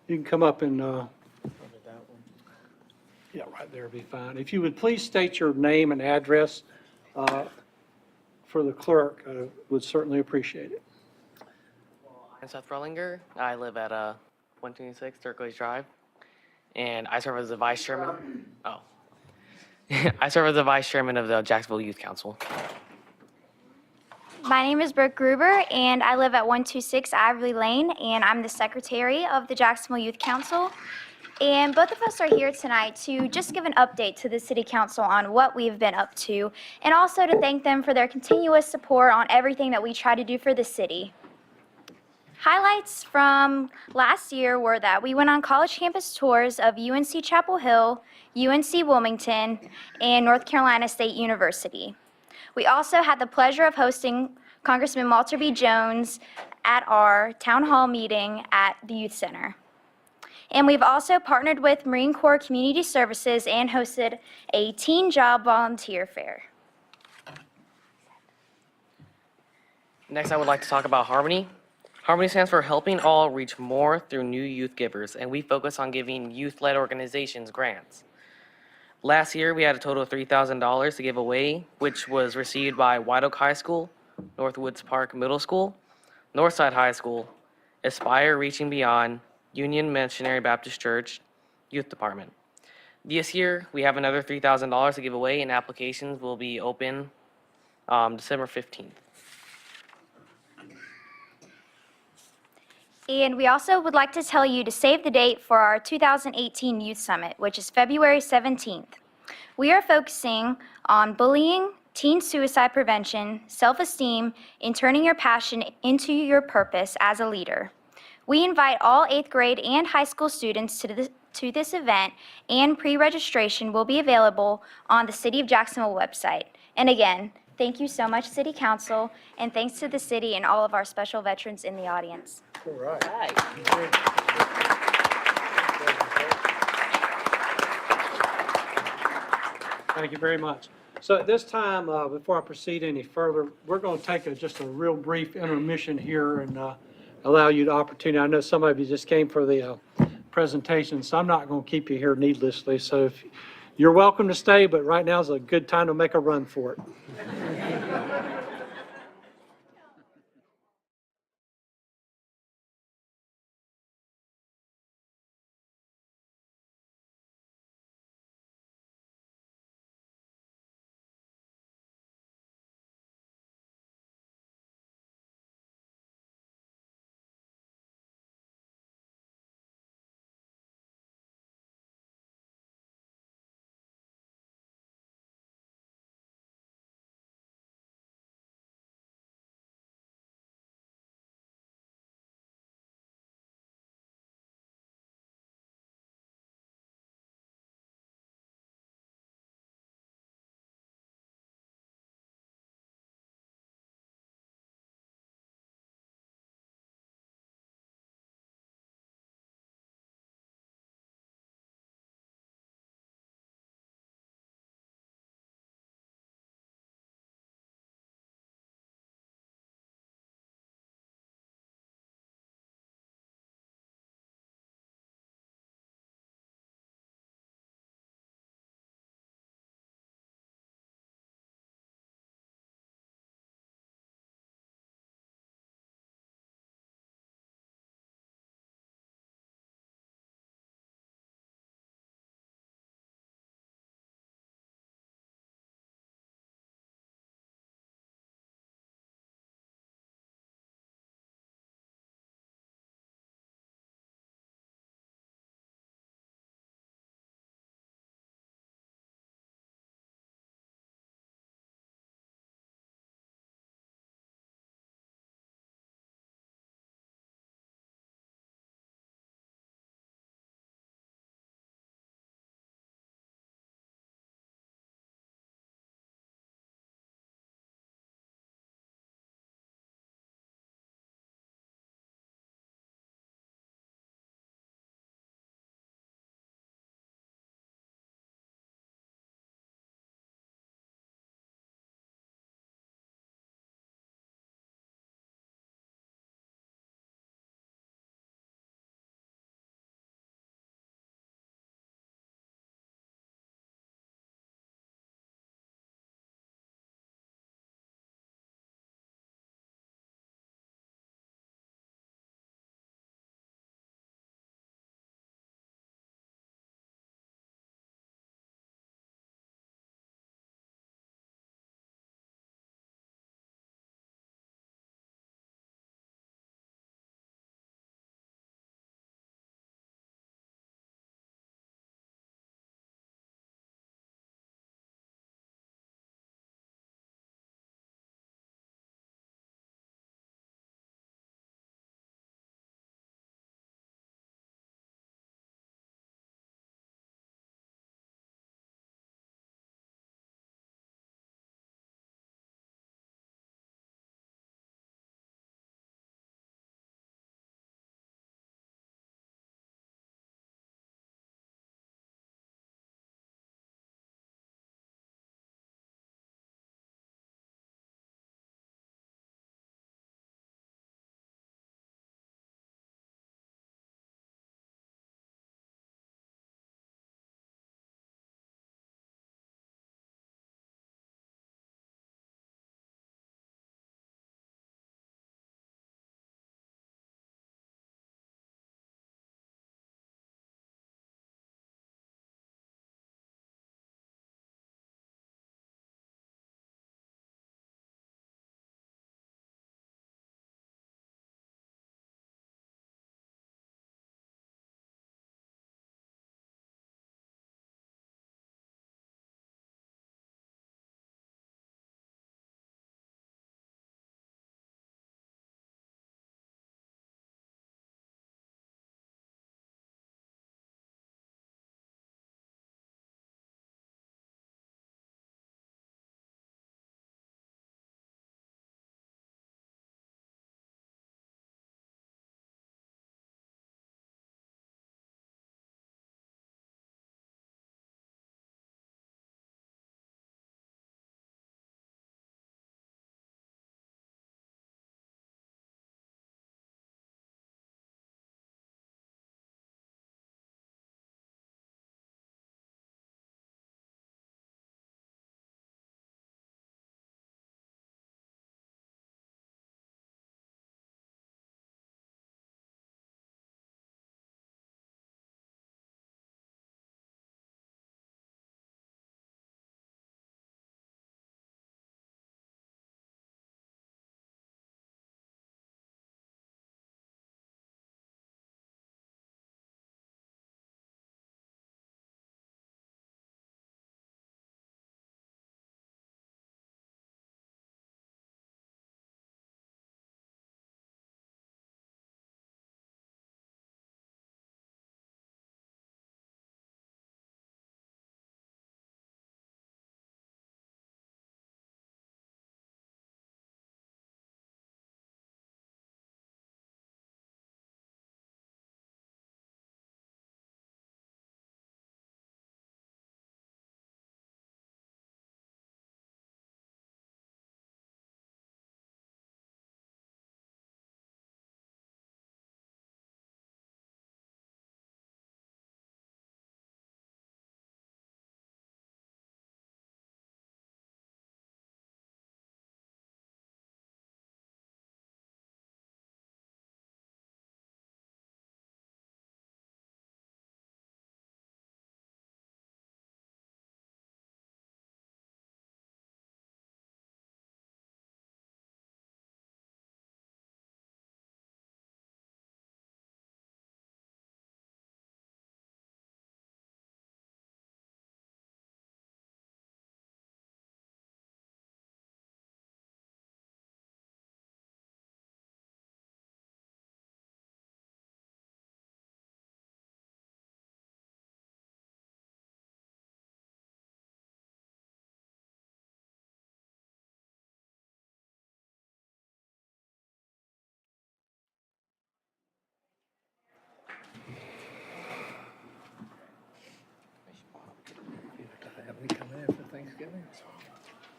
S1: can come up and, yeah, right there would be fine. If you would please state your name and address for the clerk, I would certainly appreciate it.
S12: I'm Seth Rollinger. I live at 126 Turquoise Drive, and I serve as the vice chairman. Oh, I serve as the vice chairman of the Jacksonville Youth Council.
S13: My name is Brooke Gruber, and I live at 126 Ivory Lane, and I'm the secretary of the Jacksonville Youth Council. And both of us are here tonight to just give an update to the City Council on what we've been up to, and also to thank them for their continuous support on everything that we try to do for the city. Highlights from last year were that we went on college campus tours of UNC Chapel Hill, UNC Wilmington, and North Carolina State University. We also had the pleasure of hosting Congressman Walter B. Jones at our town hall meeting at the Youth Center. And we've also partnered with Marine Corps Community Services and hosted a teen job volunteer fair.
S12: Next, I would like to talk about Harmony. Harmony stands for Helping All Reach More Through New Youth Givers, and we focus on giving youth-led organizations grants. Last year, we had a total of $3,000 to give away, which was received by White Oak High School, Northwoods Park Middle School, Northside High School, Aspire Reaching Beyond, Union Missionary Baptist Church, Youth Department. This year, we have another $3,000 to give away, and applications will be open December 15th.
S13: And we also would like to tell you to save the date for our 2018 Youth Summit, which is February 17th. We are focusing on bullying, teen suicide prevention, self-esteem, and turning your passion into your purpose as a leader. We invite all 8th grade and high school students to this event, and pre-registration will be available on the City of Jacksonville website. And again, thank you so much, City Council, and thanks to the city and all of our special veterans in the audience.
S1: All right. Thank you very much. So at this time, before I proceed any further, we're going to take just a real brief intermission here and allow you the opportunity. I know some of you just came for the presentation, so I'm not going to keep you here needlessly. So if you're welcome to stay, but right now is a good time to make a run for it.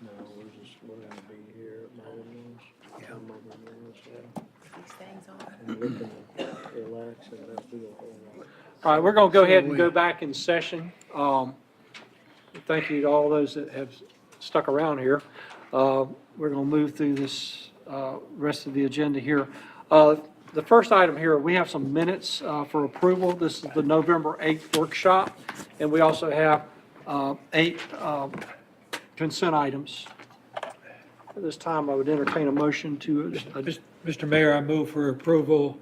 S1: No, we're gonna be here at my in-laws. I'm over in the in-laws, and relax, and that'll be a whole lot. All right, we're gonna go ahead and go back in session. Thank you to all those that have stuck around here. We're gonna move through this, rest of the agenda here. The first item here, we have some minutes for approval. This is the November 8th workshop, and we also have 8 consent items. At this time, I would entertain a motion to...
S14: Mr. Mayor, I move for approval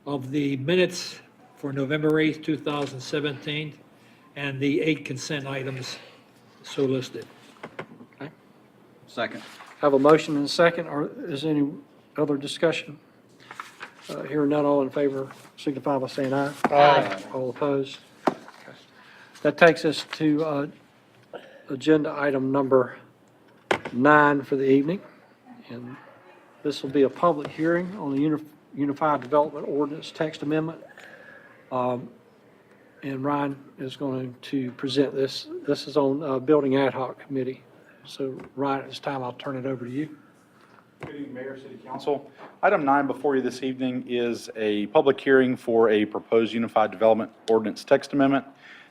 S14: of the minutes for November 8th, 2017, and the 8 consent items so listed.
S1: Okay.
S4: Second.
S1: Have a motion and a second, or is there any other discussion? Hearing none, all in favor signify by saying aye.
S3: Aye.
S1: All opposed? Okay. That takes us to agenda item number 9 for the evening. And this will be a public hearing on the Unified Development Ordinance text amendment. And Ryan is going to present this. This is on Building Ad Hoc Committee. So Ryan, at this time, I'll turn it over to you.
S15: Good evening, Mayor, City Council. Item 9 before you this evening is a public hearing for a proposed Unified Development Ordinance text amendment.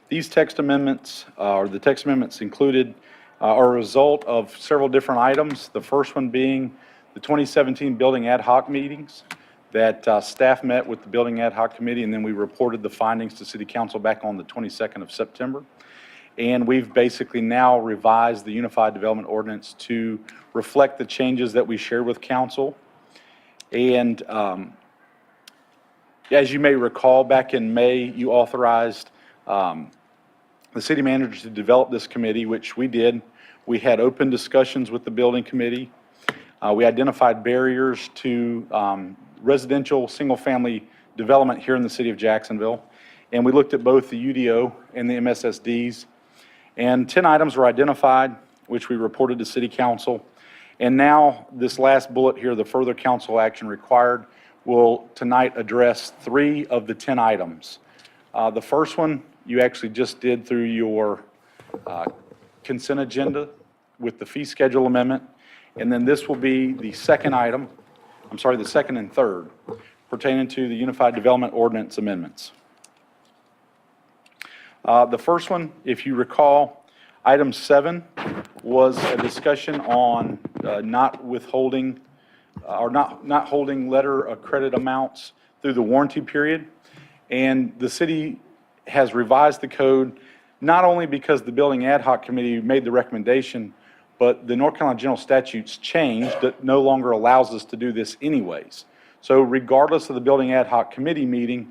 S15: These text amendments, or the text amendments included, are a result of several different items. The first one being the 2017 Building Ad Hoc meetings that staff met with the Building Ad Hoc Committee, and then we reported the findings to City Council back on the 22nd of September. And we've basically now revised the Unified Development Ordinance to reflect the changes that we shared with Council. And as you may recall, back in May, you authorized the city manager to develop this committee, which we did. We had open discussions with the building committee. We identified barriers to residential single-family development here in the city of Jacksonville. And we looked at both the UDO and the MSSDs. And 10 items were identified, which we reported to City Council. And now, this last bullet here, the further council action required, will tonight address 3 of the 10 items. The first one you actually just did through your consent agenda with the fee schedule amendment. And then this will be the second item, the second and third, pertaining to the Unified Development Ordinance amendments. The first one, if you recall, item 7 was a discussion on not withholding or not holding letter of credit amounts through the warranty period. And the city has revised the code, not only because the Building Ad Hoc Committee made the recommendation, but the North Carolina General Statutes changed that no longer allows us to do this anyways. So regardless of the Building Ad Hoc Committee meeting,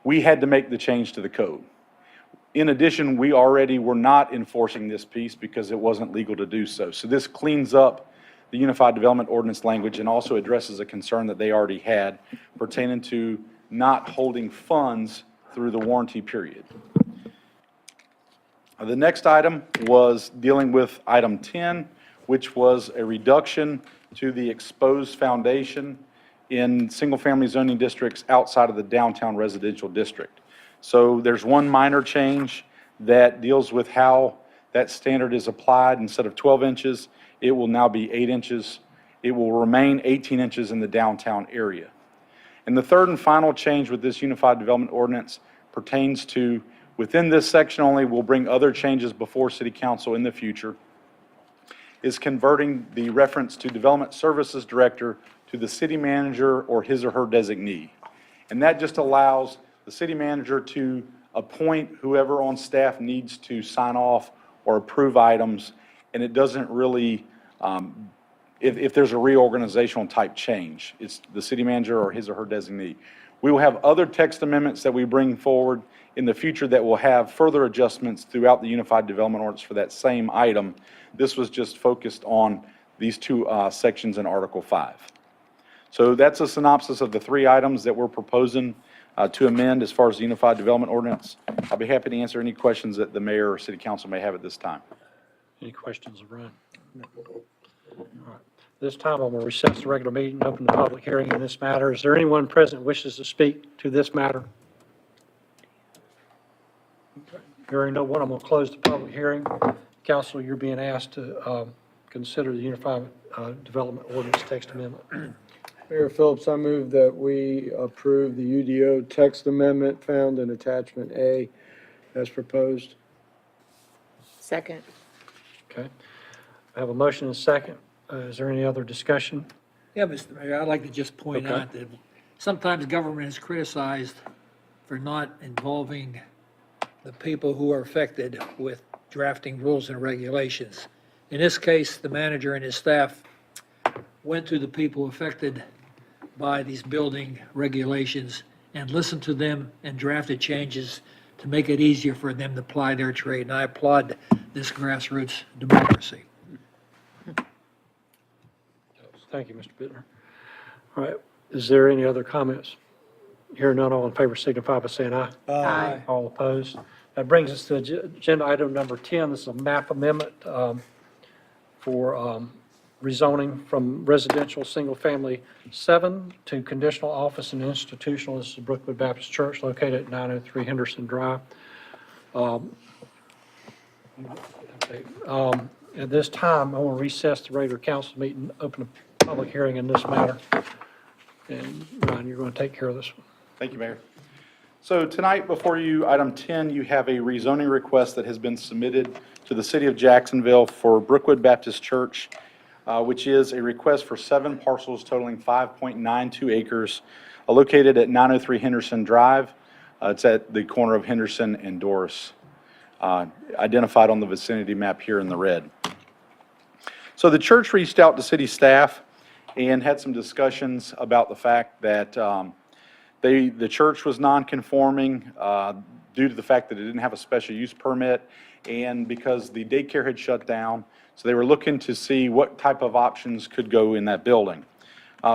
S15: we had to make the change to the code. In addition, we already were not enforcing this piece because it wasn't legal to do so. So this cleans up the Unified Development Ordinance language and also addresses a concern that they already had pertaining to not holding funds through the warranty period. The next item was dealing with item 10, which was a reduction to the exposed foundation in single-family zoning districts outside of the downtown residential district. So there's one minor change that deals with how that standard is applied. Instead of 12 inches, it will now be 8 inches. It will remain 18 inches in the downtown area. And the third and final change with this Unified Development Ordinance pertains to, within this section only, we'll bring other changes before City Council in the future, is converting the reference to Development Services Director to the city manager or his or her designee. And that just allows the city manager to appoint whoever on staff needs to sign off or approve items, and it doesn't really, if there's a reorganizational type change, it's the city manager or his or her designee. We will have other text amendments that we bring forward in the future that will have further adjustments throughout the Unified Development Ordinance for that same item. This was just focused on these 2 sections in Article 5. So that's a synopsis of the 3 items that we're proposing to amend as far as the Unified Development Ordinance. I'll be happy to answer any questions that the mayor or city council may have at this time.
S1: Any questions of Ryan? No. All right. This time, I'm going to recess the regular meeting and open the public hearing in this matter. Is there anyone present who wishes to speak to this matter? Okay. Hearing no one, I'm going to close the public hearing. Council, you're being asked to consider the Unified Development Ordinance text amendment.
S16: Mayor Phillips, I move that we approve the UDO text amendment found in attachment A as proposed.
S3: Second.
S1: Okay. I have a motion and a second. Is there any other discussion?
S14: Yeah, Mr. Mayor, I'd like to just point
S1: Okay.
S14: out that sometimes government is criticized for not involving the people who are affected with drafting rules and regulations. In this case, the manager and his staff went to the people affected by these building regulations and listened to them and drafted changes to make it easier for them to ply their trade. And I applaud this grassroots democracy.
S1: Thank you, Mr. Bittner. All right, is there any other comments? Hearing none, all in favor signify by saying aye.
S3: Aye.
S1: All opposed. That brings us to agenda item number 10. This is a map amendment for rezoning from residential single-family 7 to conditional office and institutional. This is Brookwood Baptist Church located at 903 Henderson Drive. At this time, I want to recess the regular council meeting, open a public hearing in this matter. And Ryan, you're going to take care of this one.
S15: Thank you, Mayor. So tonight before you, item 10, you have a rezoning request that has been submitted to the city of Jacksonville for Brookwood Baptist Church, which is a request for 7 parcels totaling 5.92 acres located at 903 Henderson Drive. It's at the corner of Henderson and Doris, identified on the vicinity map here in the red. So the church reached out to city staff and had some discussions about the fact that the church was non-conforming due to the fact that it didn't have a special use permit and because the daycare had shut down. So they were looking to see what type of options could go in that building.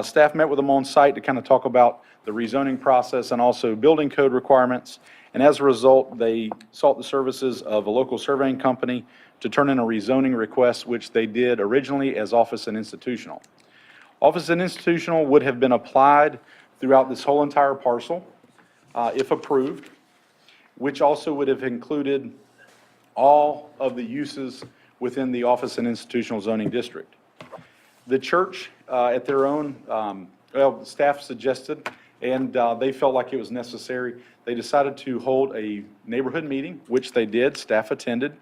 S15: Staff met with them on site to kind of talk about the rezoning process and also building code requirements. And as a result, they sought the services of a local surveying company to turn in a rezoning request, which they did originally as office and institutional. Office and institutional would have been applied throughout this whole entire parcel, if approved, which also would have included all of the uses within the office and institutional zoning district. The church, at their own, staff suggested, and they felt like it was necessary, they decided to hold a neighborhood meeting, which they did, staff attended.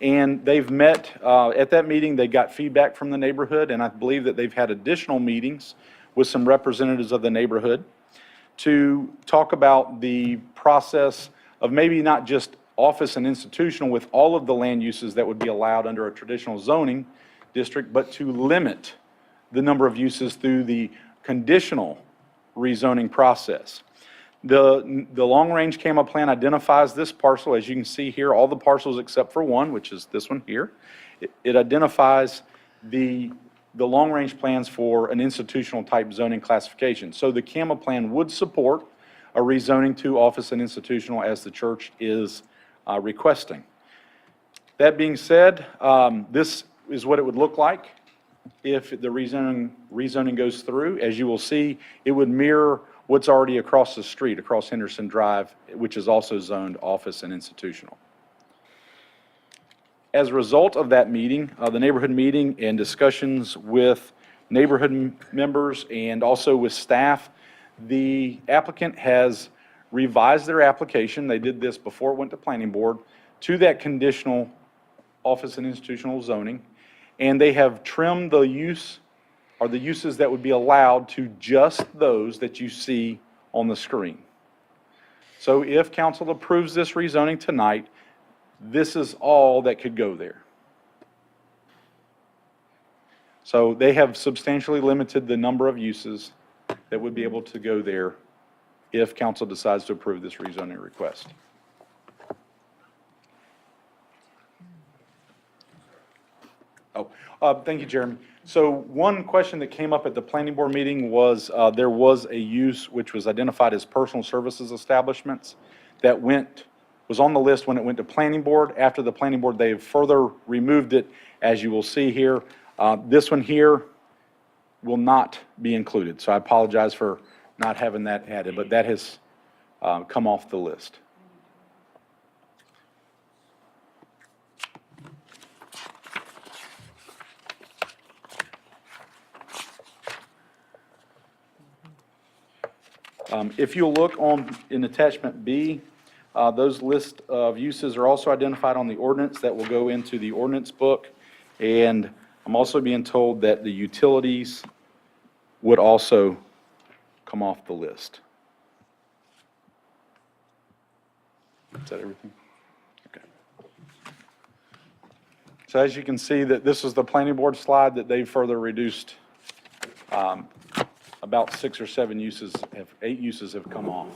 S15: And they've met, at that meeting, they got feedback from the neighborhood, and I believe that they've had additional meetings with some representatives of the neighborhood to talk about the process of maybe not just office and institutional with all of the land uses that would be allowed under a traditional zoning district, but to limit the number of uses through the conditional rezoning process. The long-range CAMA plan identifies this parcel, as you can see here, all the parcels except for one, which is this one here. It identifies the long-range plans for an institutional type zoning classification. So the CAMA plan would support a rezoning to office and institutional as the church is requesting. That being said, this is what it would look like if the rezoning goes through. As you will see, it would mirror what's already across the street, across Henderson Drive, which is also zoned office and institutional. As a result of that meeting, the neighborhood meeting and discussions with neighborhood members and also with staff, the applicant has revised their application. They did this before it went to planning board to that conditional office and institutional zoning. And they have trimmed the use or the uses that would be allowed to just those that you see on the screen. So if council approves this rezoning tonight, this is all that could go there. So they have substantially limited the number of uses that would be able to go there if council decides to approve this rezoning request. Thank you, Jeremy. So one question that came up at the planning board meeting was there was a use which was identified as personal services establishments that was on the list when it went to planning board. After the planning board, they have further removed it, as you will see here. This one here will not be included. So I apologize for not having that added, but that has come off the list. If you'll look in attachment B, those list of uses are also identified on the ordinance that will go into the ordinance book. And I'm also being told that the utilities would also come off the list. Is that everything? Okay. So as you can see, that this is the planning board slide that they've further reduced. About 6 or 7 uses, 8 uses have come off.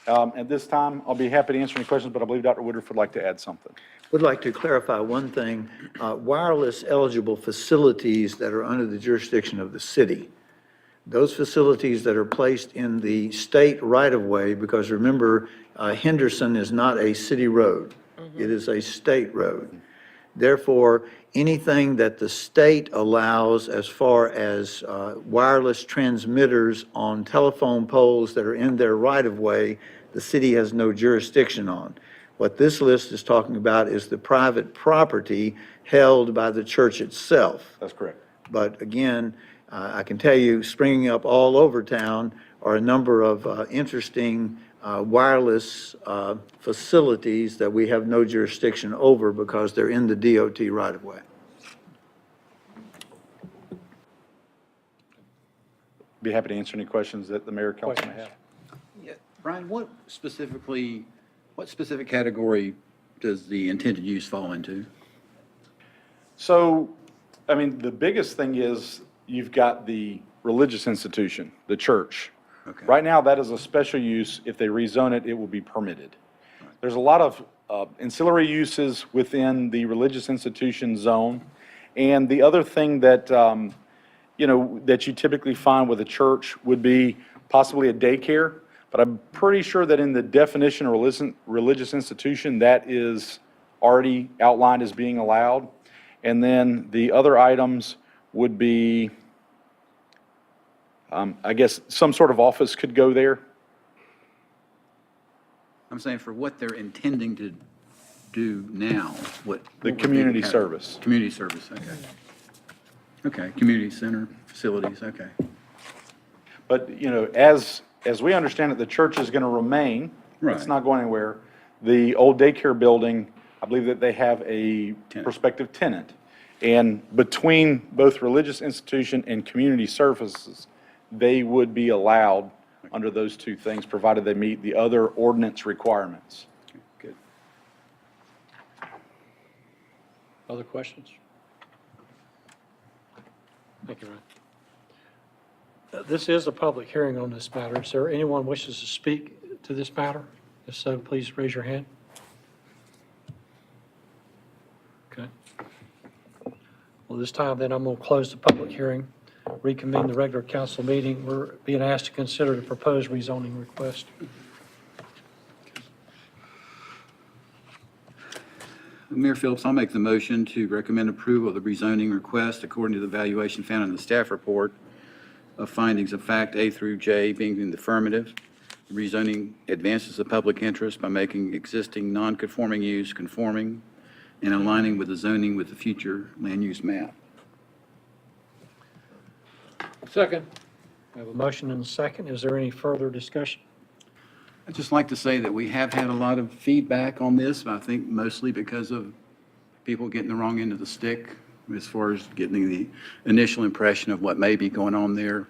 S15: At this time, I'll be happy to answer any questions, but I believe Dr. Woodruff would like to add something.
S17: Would like to clarify one thing. Wireless eligible facilities that are under the jurisdiction of the city, those facilities that are placed in the state right-of-way, because remember, Henderson is not a city road. It is a state road. Therefore, anything that the state allows as far as wireless transmitters on telephone poles that are in their right-of-way, the city has no jurisdiction on. What this list is talking about is the private property held by the church itself.
S15: That's correct.
S17: But again, I can tell you, springing up all over town are a number of interesting wireless facilities that we have no jurisdiction over because they're in the DOT right-of-way.
S15: Be happy to answer any questions that the mayor and council may have.
S18: Yeah, Brian, what specific category does the intended use fall into?
S15: So, I mean, the biggest thing is you've got the religious institution, the church.
S18: Okay.
S15: Right now, that is a special use. If they rezone it, it will be permitted. There's a lot of ancillary uses within the religious institution zone. And the other thing that, that you typically find with a church would be possibly a daycare. But I'm pretty sure that in the definition of religious institution, that is already outlined as being allowed. And then the other items would be, I guess, some sort of office could go there.
S18: I'm saying for what they're intending to do now, what
S15: The
S18: would be
S15: community
S18: category?
S15: service.
S18: Community service, okay. Okay, community center, facilities, okay.
S15: But, as we understand it, the church is going to remain.
S18: Right.
S15: It's not going anywhere. The old daycare building, I believe that they have a prospective tenant. And between both religious institution and community services, they would be allowed under those two things, provided they meet the other ordinance requirements.
S18: Good.
S1: Other questions? Thank you, Ryan. This is a public hearing on this matter. Is there anyone wishes to speak to this matter? If so, please raise your hand. Okay. Well, this time then I'm going to close the public hearing, reconvene the regular council meeting. We're being asked to consider the proposed rezoning request.
S18: Mayor Phillips, I'll make the motion to recommend approval of the rezoning request according to the valuation found in the staff report of findings of fact A through J being in the affirmative. Rezoning advances the public interest by making existing non-conforming use conforming and aligning with the zoning with the future land use map.
S1: Second. We have a motion and a second. Is there any further discussion?
S18: I'd just like to say that we have had a lot of feedback on this, I think mostly because of people getting the wrong end of the stick as far as getting the initial impression of what may be going on there.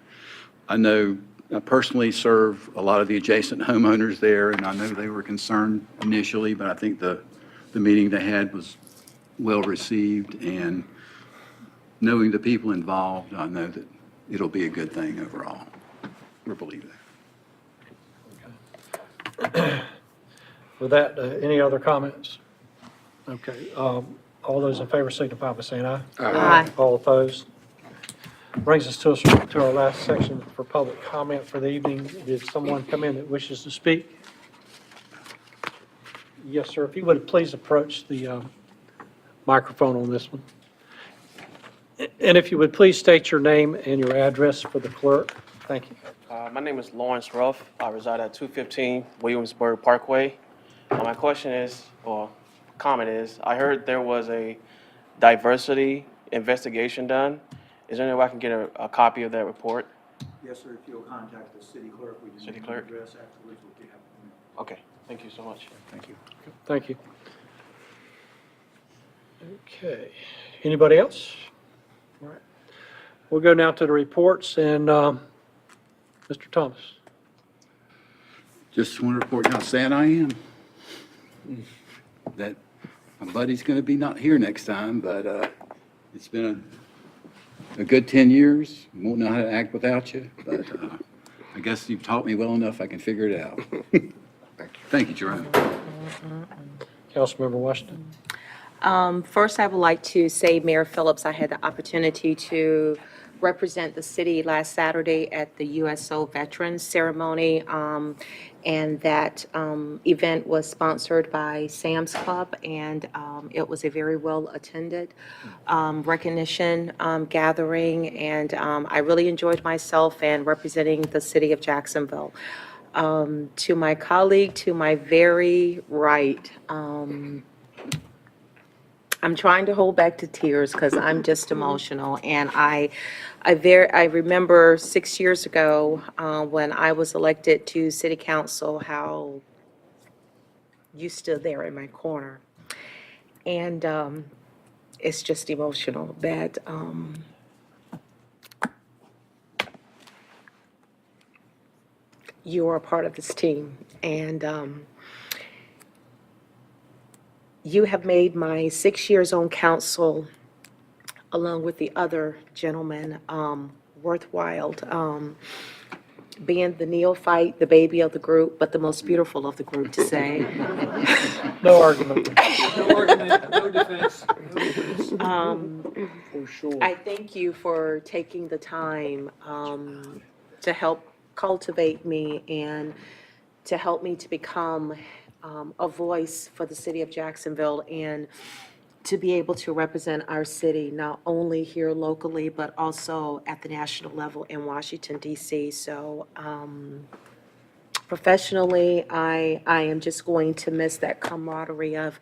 S18: I know I personally serve a lot of the adjacent homeowners there, and I know they were concerned initially, but I think the meeting they had was well received, and knowing the people involved, I know that it'll be a good thing overall. We believe that.
S1: With that, any other comments? Okay, all those in favor signify by saying aye.
S3: Aye.
S1: All opposed? Brings us to our last section for public comment for the evening. Did someone come in that wishes to speak? Yes, sir. If you would please approach the microphone on this one. And if you would please state your name and your address for the clerk. Thank you.
S19: My name is Lawrence Ruff. I reside at 215 Williamsburg Parkway. My question is, or comment is, I heard there was a diversity investigation done. Is there any way I can get a copy of that report?
S17: Yes, sir, if you'll contact the city clerk, we can
S19: City
S17: name the
S19: clerk?
S17: address afterwards. We'll get it.
S19: Okay, thank you so much.
S17: Thank you.
S1: Thank you. Okay. Anybody else? All right. We'll go now to the reports, and Mr. Thomas.
S18: Just want to report how sad I am. That my buddy's going to be not here next time, but it's been a good 10 years. Won't know how to act without you, but I guess you've taught me well enough I can figure it out. Thank you, Jerome.
S1: Councilmember Washington.
S3: First, I would like to say, Mayor Phillips, I had the opportunity to represent the city last Saturday at the USO Veterans Ceremony, and that event was sponsored by Sam's Club, and it was a very well-attended recognition gathering, and I really enjoyed myself and representing the city of Jacksonville. To my colleague, to my very right, I'm trying to hold back the tears because I'm just emotional. And I remember 6 years ago when I was elected to city council, how you stood there in my corner. And it's just emotional that you are a part of this team. And you have made my 6 years on council, along with the other gentlemen, worthwhile. Being the neophyte, the baby of the group, but the most beautiful of the group, to say.
S1: No argument.
S14: No argument, no defense.
S16: For sure.
S3: I thank you for taking the time to help cultivate me and to help me to become a voice for the city of Jacksonville and to be able to represent our city, not only here locally, but also at the national level in Washington, D.C. So professionally, I am just going to miss that camaraderie of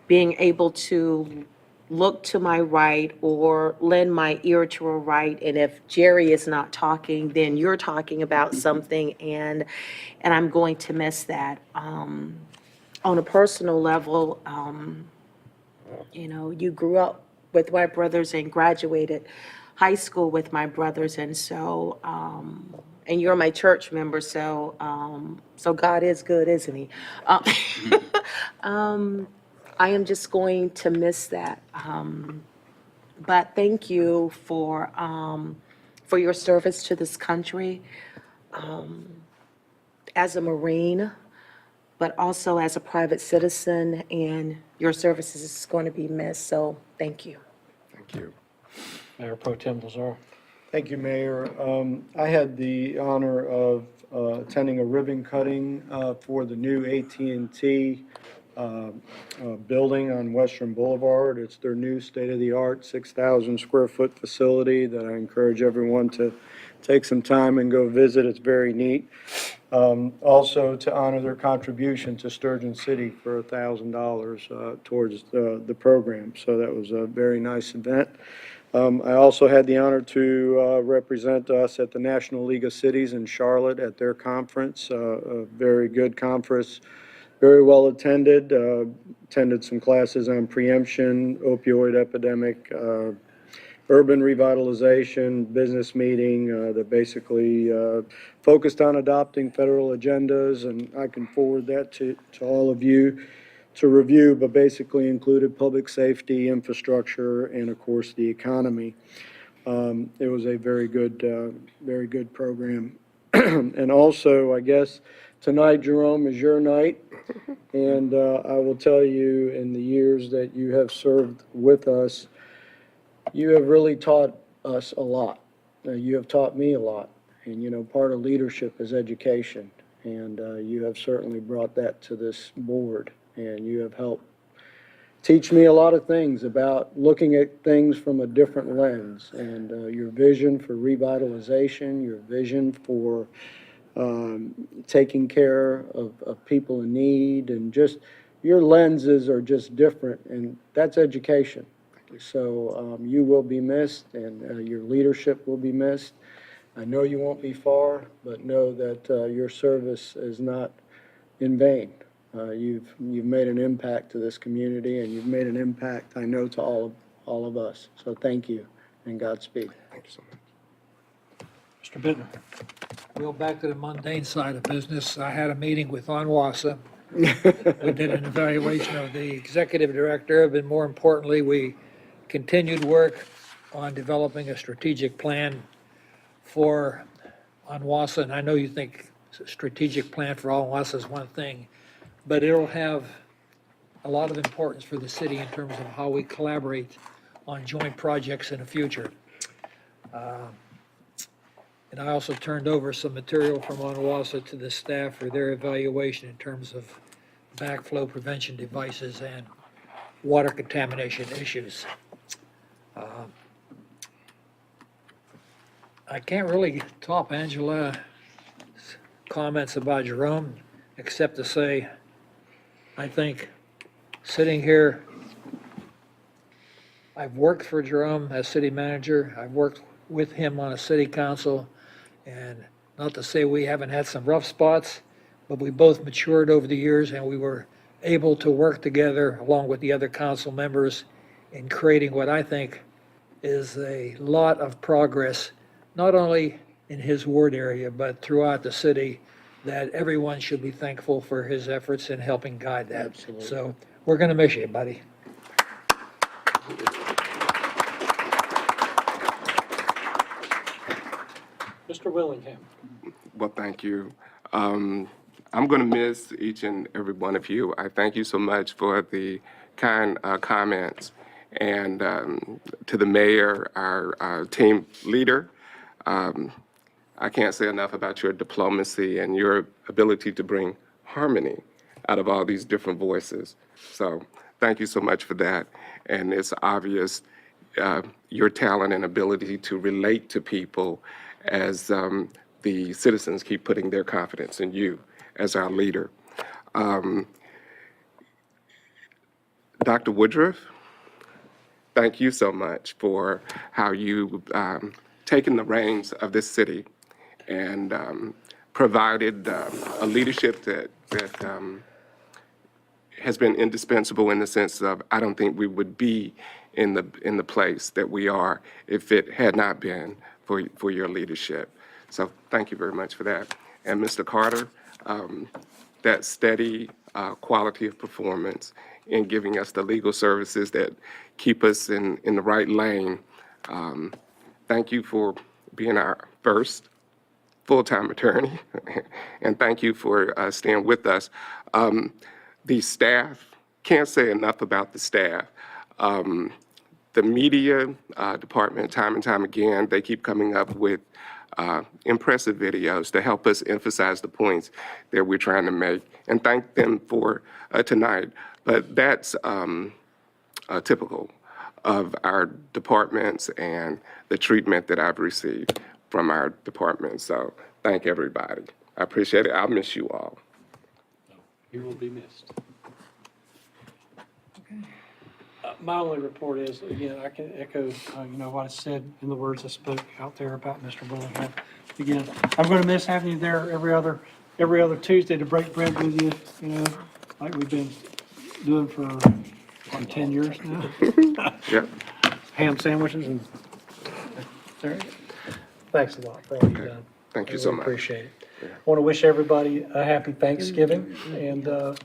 S3: being able to look to my right or lend my ear to a right, and if Jerry is not talking, then you're talking about something, and I'm going to miss that. On a personal level, you know, you grew up with my brothers and graduated high school with my brothers, and so, and you're my church member, so, so God is good, isn't he? I am just going to miss that. But thank you for your service to this country, as a Marine, but also as a private citizen, and your services is going to be missed, so thank you.
S1: Thank you. Mayor Pro Tem Lazar.
S16: Thank you, Mayor. I had the honor of attending a ribbon cutting for the new AT&T building on Western Boulevard. It's their new state-of-the-art 6,000 square foot facility that I encourage everyone to take some time and go visit. It's very neat. Also to honor their contribution to Sturgeon City for $1,000 towards the program. So that was a very nice event. I also had the honor to represent us at the National League of Cities in Charlotte at their conference, a very good conference, very well attended, attended some classes on preemption, opioid epidemic, urban revitalization, business meeting that basically focused on adopting federal agendas, and I can forward that to all of you to review, but basically included public safety, infrastructure, and of course the economy. It was a very good program. And also, I guess, tonight, Jerome, is your night, and I will tell you, in the years that you have served with us, you have really taught us a lot. You have taught me a lot, and you know, part of leadership is education, and you have certainly brought that to this board, and you have helped teach me a lot of things about looking at things from a different lens, and your vision for revitalization, your vision for taking care of people in need, and just your lenses are just different, and that's education. So you will be missed, and your leadership will be missed. I know you won't be far, but know that your service is not in vain. You've made an impact to this community, and you've made an impact, I know, to all of us. So thank you, and Godspeed.
S11: Thank you so much.
S1: Mr. Bittner.
S14: Well, back to the mundane side of business, I had a meeting with Onwassa. We did an evaluation of the executive director, but more importantly, we continued work on developing a strategic plan for Onwassa. And I know you think strategic plan for Onwassa is one thing, but it'll have a lot of importance for the city in terms of how we collaborate on joint projects in the future. And I also turned over some material from Onwassa to the staff for their evaluation in terms of backflow prevention devices and water contamination issues. I can't really top Angela's comments about Jerome, except to say, I think sitting here, I've worked for Jerome as city manager. I've worked with him on a city council. And not to say we haven't had some rough spots, but we both matured over the years and we were able to work together along with the other council members in creating what I think is a lot of progress, not only in his ward area, but throughout the city, that everyone should be thankful for his efforts in helping guide that.
S16: Absolutely.
S14: So we're going to miss you, buddy.
S1: Mr. Willingham.
S11: Well, thank you. I'm going to miss each and every one of you. I thank you so much for the kind comments. And to the mayor, our team leader, I can't say enough about your diplomacy and your ability to bring harmony out of all these different voices. So thank you so much for that. And it's obvious your talent and ability to relate to people as the citizens keep putting their confidence in you as our leader. Dr. Woodruff, thank you so much for how you've taken the reins of this city and provided a leadership that has been indispensable in the sense of I don't think we would be in the place that we are if it had not been for your leadership. So thank you very much for that. And Mr. Carter, that steady quality of performance in giving us the legal services that keep us in the right lane. Thank you for being our first full-time attorney, and thank you for staying with us. The staff, can't say enough about the staff. The media department, time and time again, they keep coming up with impressive videos to help us emphasize the points that we're trying to make, and thank them for tonight. But that's typical of our departments and the treatment that I've received from our department. So thank everybody. I appreciate it. I'll miss you all.
S1: You will be missed. My only report is, again, I can echo, what I said in the words I spoke out there about Mr. Willingham. Again, I'm going to miss having you there every other Tuesday to break bread with you, like we've been doing for 10 years now.
S11: Yep.
S1: Ham sandwiches and, thanks a lot for all you've done.
S11: Thank you so much.
S1: Appreciate it. I want to wish everybody a happy Thanksgiving, and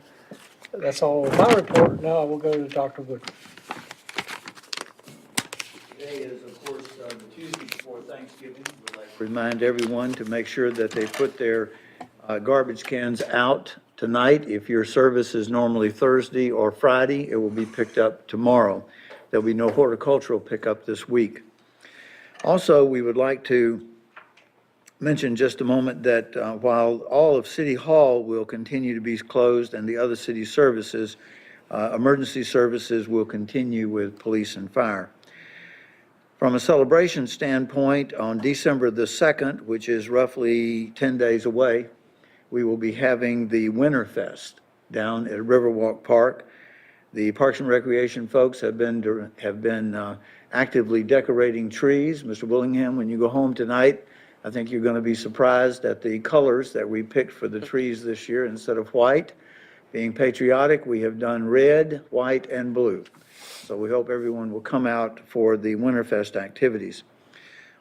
S1: that's all my report. Now I will go to Dr. Wood.
S17: Today is, of course, the Tuesday before Thanksgiving. We'd like to remind everyone to make sure that they put their garbage cans out tonight. If your service is normally Thursday or Friday, it will be picked up tomorrow. There'll be no horticultural pickup this week. Also, we would like to mention just a moment that while all of City Hall will continue to be closed and the other city services, emergency services will continue with police and fire. From a celebration standpoint, on December the 2nd, which is roughly 10 days away, we will be having the Winterfest down at Riverwalk Park. The Parks and Recreation folks have been actively decorating trees. Mr. Willingham, when you go home tonight, I think you're going to be surprised at the colors that we picked for the trees this year instead of white. Being patriotic, we have done red, white, and blue. So we hope everyone will come out for the Winterfest activities.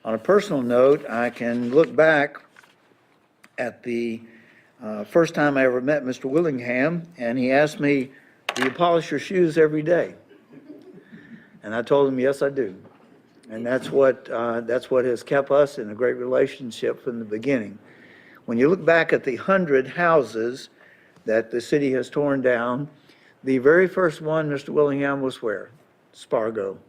S17: On a personal note, I can look back at the first time I ever met Mr. Willingham, and he asked me, "Do you polish your shoes every day?" And I told him, "Yes, I do." And that's what has kept us in a great relationship from the beginning. When you look back at the 100 houses that the city has torn down, the very first one, Mr. Willingham, was where? Spargo.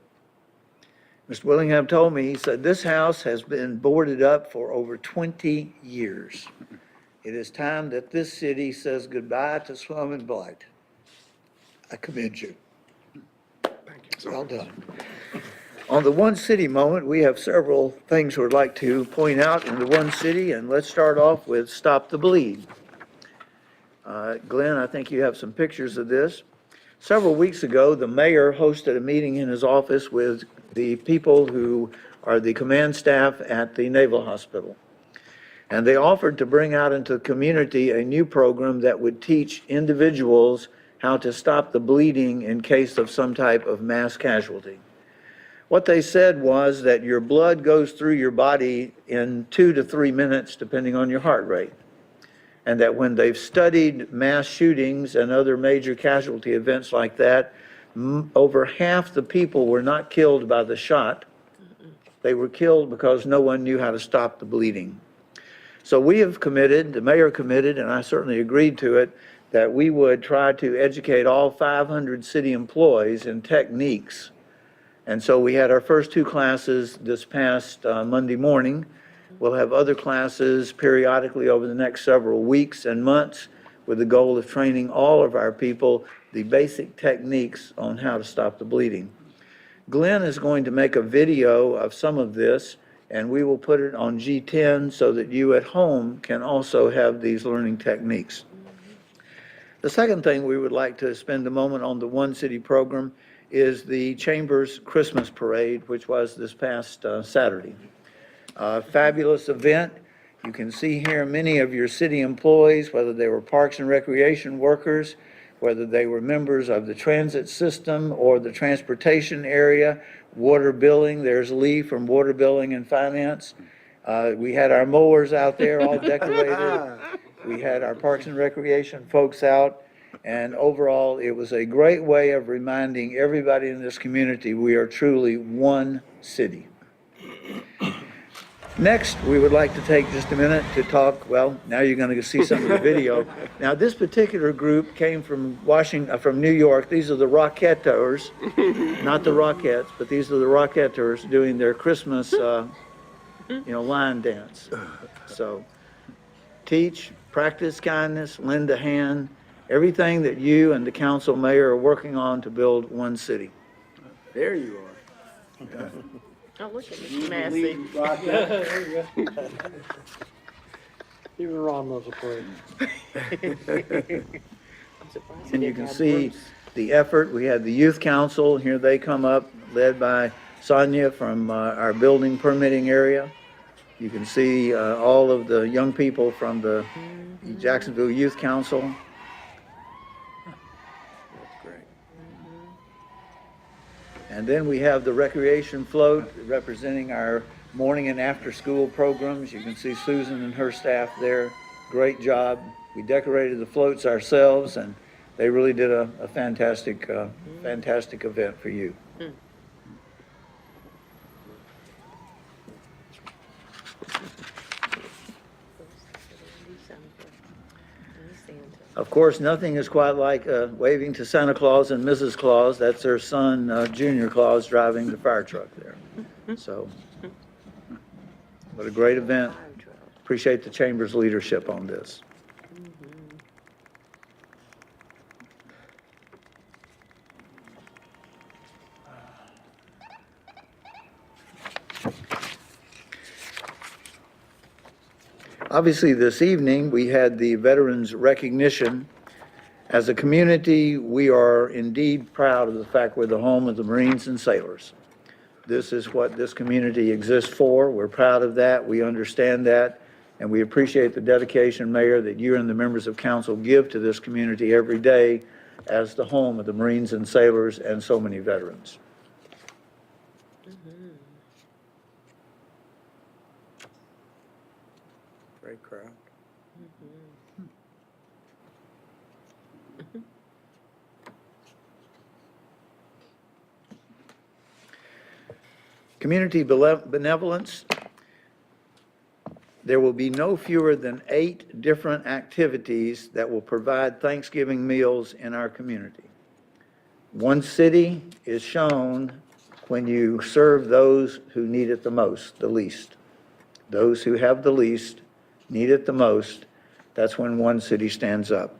S17: Mr. Willingham told me, he said, "This house has been boarded up for over 20 years. It is time that this city says goodbye to slum and blight." I commend you. Thank you. Well done. On the One City moment, we have several things we'd like to point out in the One City, and let's start off with Stop the Bleed. Glenn, I think you have some pictures of this. Several weeks ago, the mayor hosted a meeting in his office with the people who are the command staff at the Naval Hospital. And they offered to bring out into the community a new program that would teach individuals how to stop the bleeding in case of some type of mass casualty. What they said was that your blood goes through your body in 2 to 3 minutes, depending on your heart rate. And that when they've studied mass shootings and other major casualty events like that, over half the people were not killed by the shot. They were killed because no one knew how to stop the bleeding. So we have committed, the mayor committed, and I certainly agreed to it, that we would try to educate all 500 city employees in techniques. And so we had our first 2 classes this past Monday morning. We'll have other classes periodically over the next several weeks and months with the goal of training all of our people the basic techniques on how to stop the bleeding. Glenn is going to make a video of some of this, and we will put it on G10 so that you at home can also have these learning techniques. The second thing we would like to spend a moment on the One City program is the Chamber's Christmas Parade, which was this past Saturday. Fabulous event. You can see here many of your city employees, whether they were Parks and Recreation workers, whether they were members of the transit system or the transportation area, water billing. There's Lee from Water Billing and Finance. We had our mowers out there all decorated. We had our Parks and Recreation folks out. And overall, it was a great way of reminding everybody in this community we are truly one city. Next, we would like to take just a minute to talk, well, now you're going to see some of the video. Now, this particular group came from from New York. These are the Rocketteurs, not the Rockettes, but these are the Rocketteurs doing their Christmas, line dance. So, teach, practice kindness, lend a hand, everything that you and the council mayor are working on to build one city. There you are. Yeah.
S3: Oh, look at this messy.
S1: Even Ron knows a parade.
S17: And you can see the effort. We had the youth council. Here they come up, led by Sonia from our building permitting area. You can see all of the young people from the Jacksonville Youth Council. And then we have the recreation float representing our morning and after school programs. You can see Susan and her staff there. Great job. We decorated the floats ourselves, and they really did a fantastic event for you. Of course, nothing is quite like waving to Santa Claus and Mrs. Claus. That's their son, Junior Claus, driving the fire truck there. So, what a great event. Appreciate the Chamber's leadership on this. Obviously, this evening, we had the Veterans Recognition. As a community, we are indeed proud of the fact we're the home of the Marines and sailors. This is what this community exists for. We're proud of that. We understand that. And we appreciate the dedication, Mayor, that you and the members of council give to this community every day as the home of the Marines and sailors and so many veterans.
S16: Great crowd.
S17: Community benevolence, there will be no fewer than 8 different activities that will provide Thanksgiving meals in our community. One city is shown when you serve those who need it the most, the least. Those who have the least, need it the most, that's when one city stands up.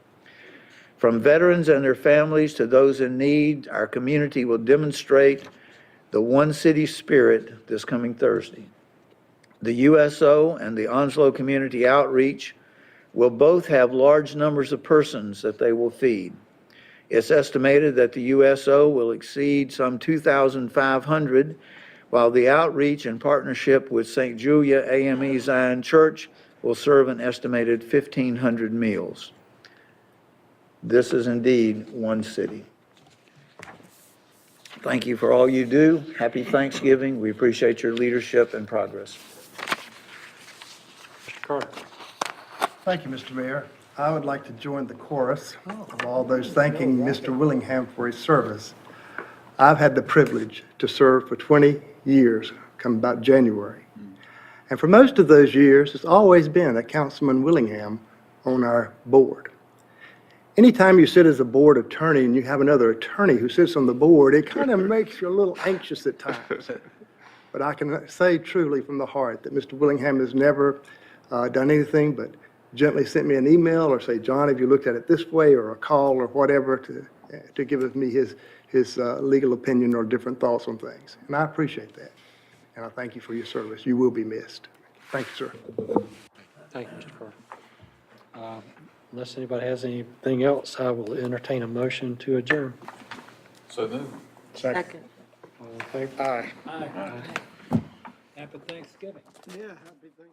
S17: From veterans and their families to those in need, our community will demonstrate the one city spirit this coming Thursday. The USO and the Onslow Community Outreach will both have large numbers of persons that they will feed. It's estimated that the USO will exceed some 2,500, while the outreach in partnership with St. Julia AME Zion Church will serve an estimated 1,500 meals. This is indeed one city. Thank you for all you do. Happy Thanksgiving. We appreciate your leadership and progress.
S1: Mr. Carter.
S2: Thank you, Mr. Mayor. I would like to join the chorus of all those thanking Mr. Willingham for his service. I've had the privilege to serve for 20 years, come about January. And for most of those years, it's always been a Councilman Willingham on our board. Anytime you sit as a board attorney and you have another attorney who sits on the board, it kind of makes you a little anxious at times. But I can say truly from the heart that Mr. Willingham has never done anything but gently sent me an email or say, John, have you looked at it this way, or a call or whatever to give me his legal opinion or different thoughts on things. And I appreciate that. And I thank you for your service. You will be missed. Thank you, sir.
S1: Thank you, Mr. Carter. Unless anybody has anything else, I will entertain a motion to adjourn.
S18: So moved.
S1: Second. All in favor? Aye.
S14: Aye. Happy Thanksgiving.
S2: Yeah, happy Thanksgiving.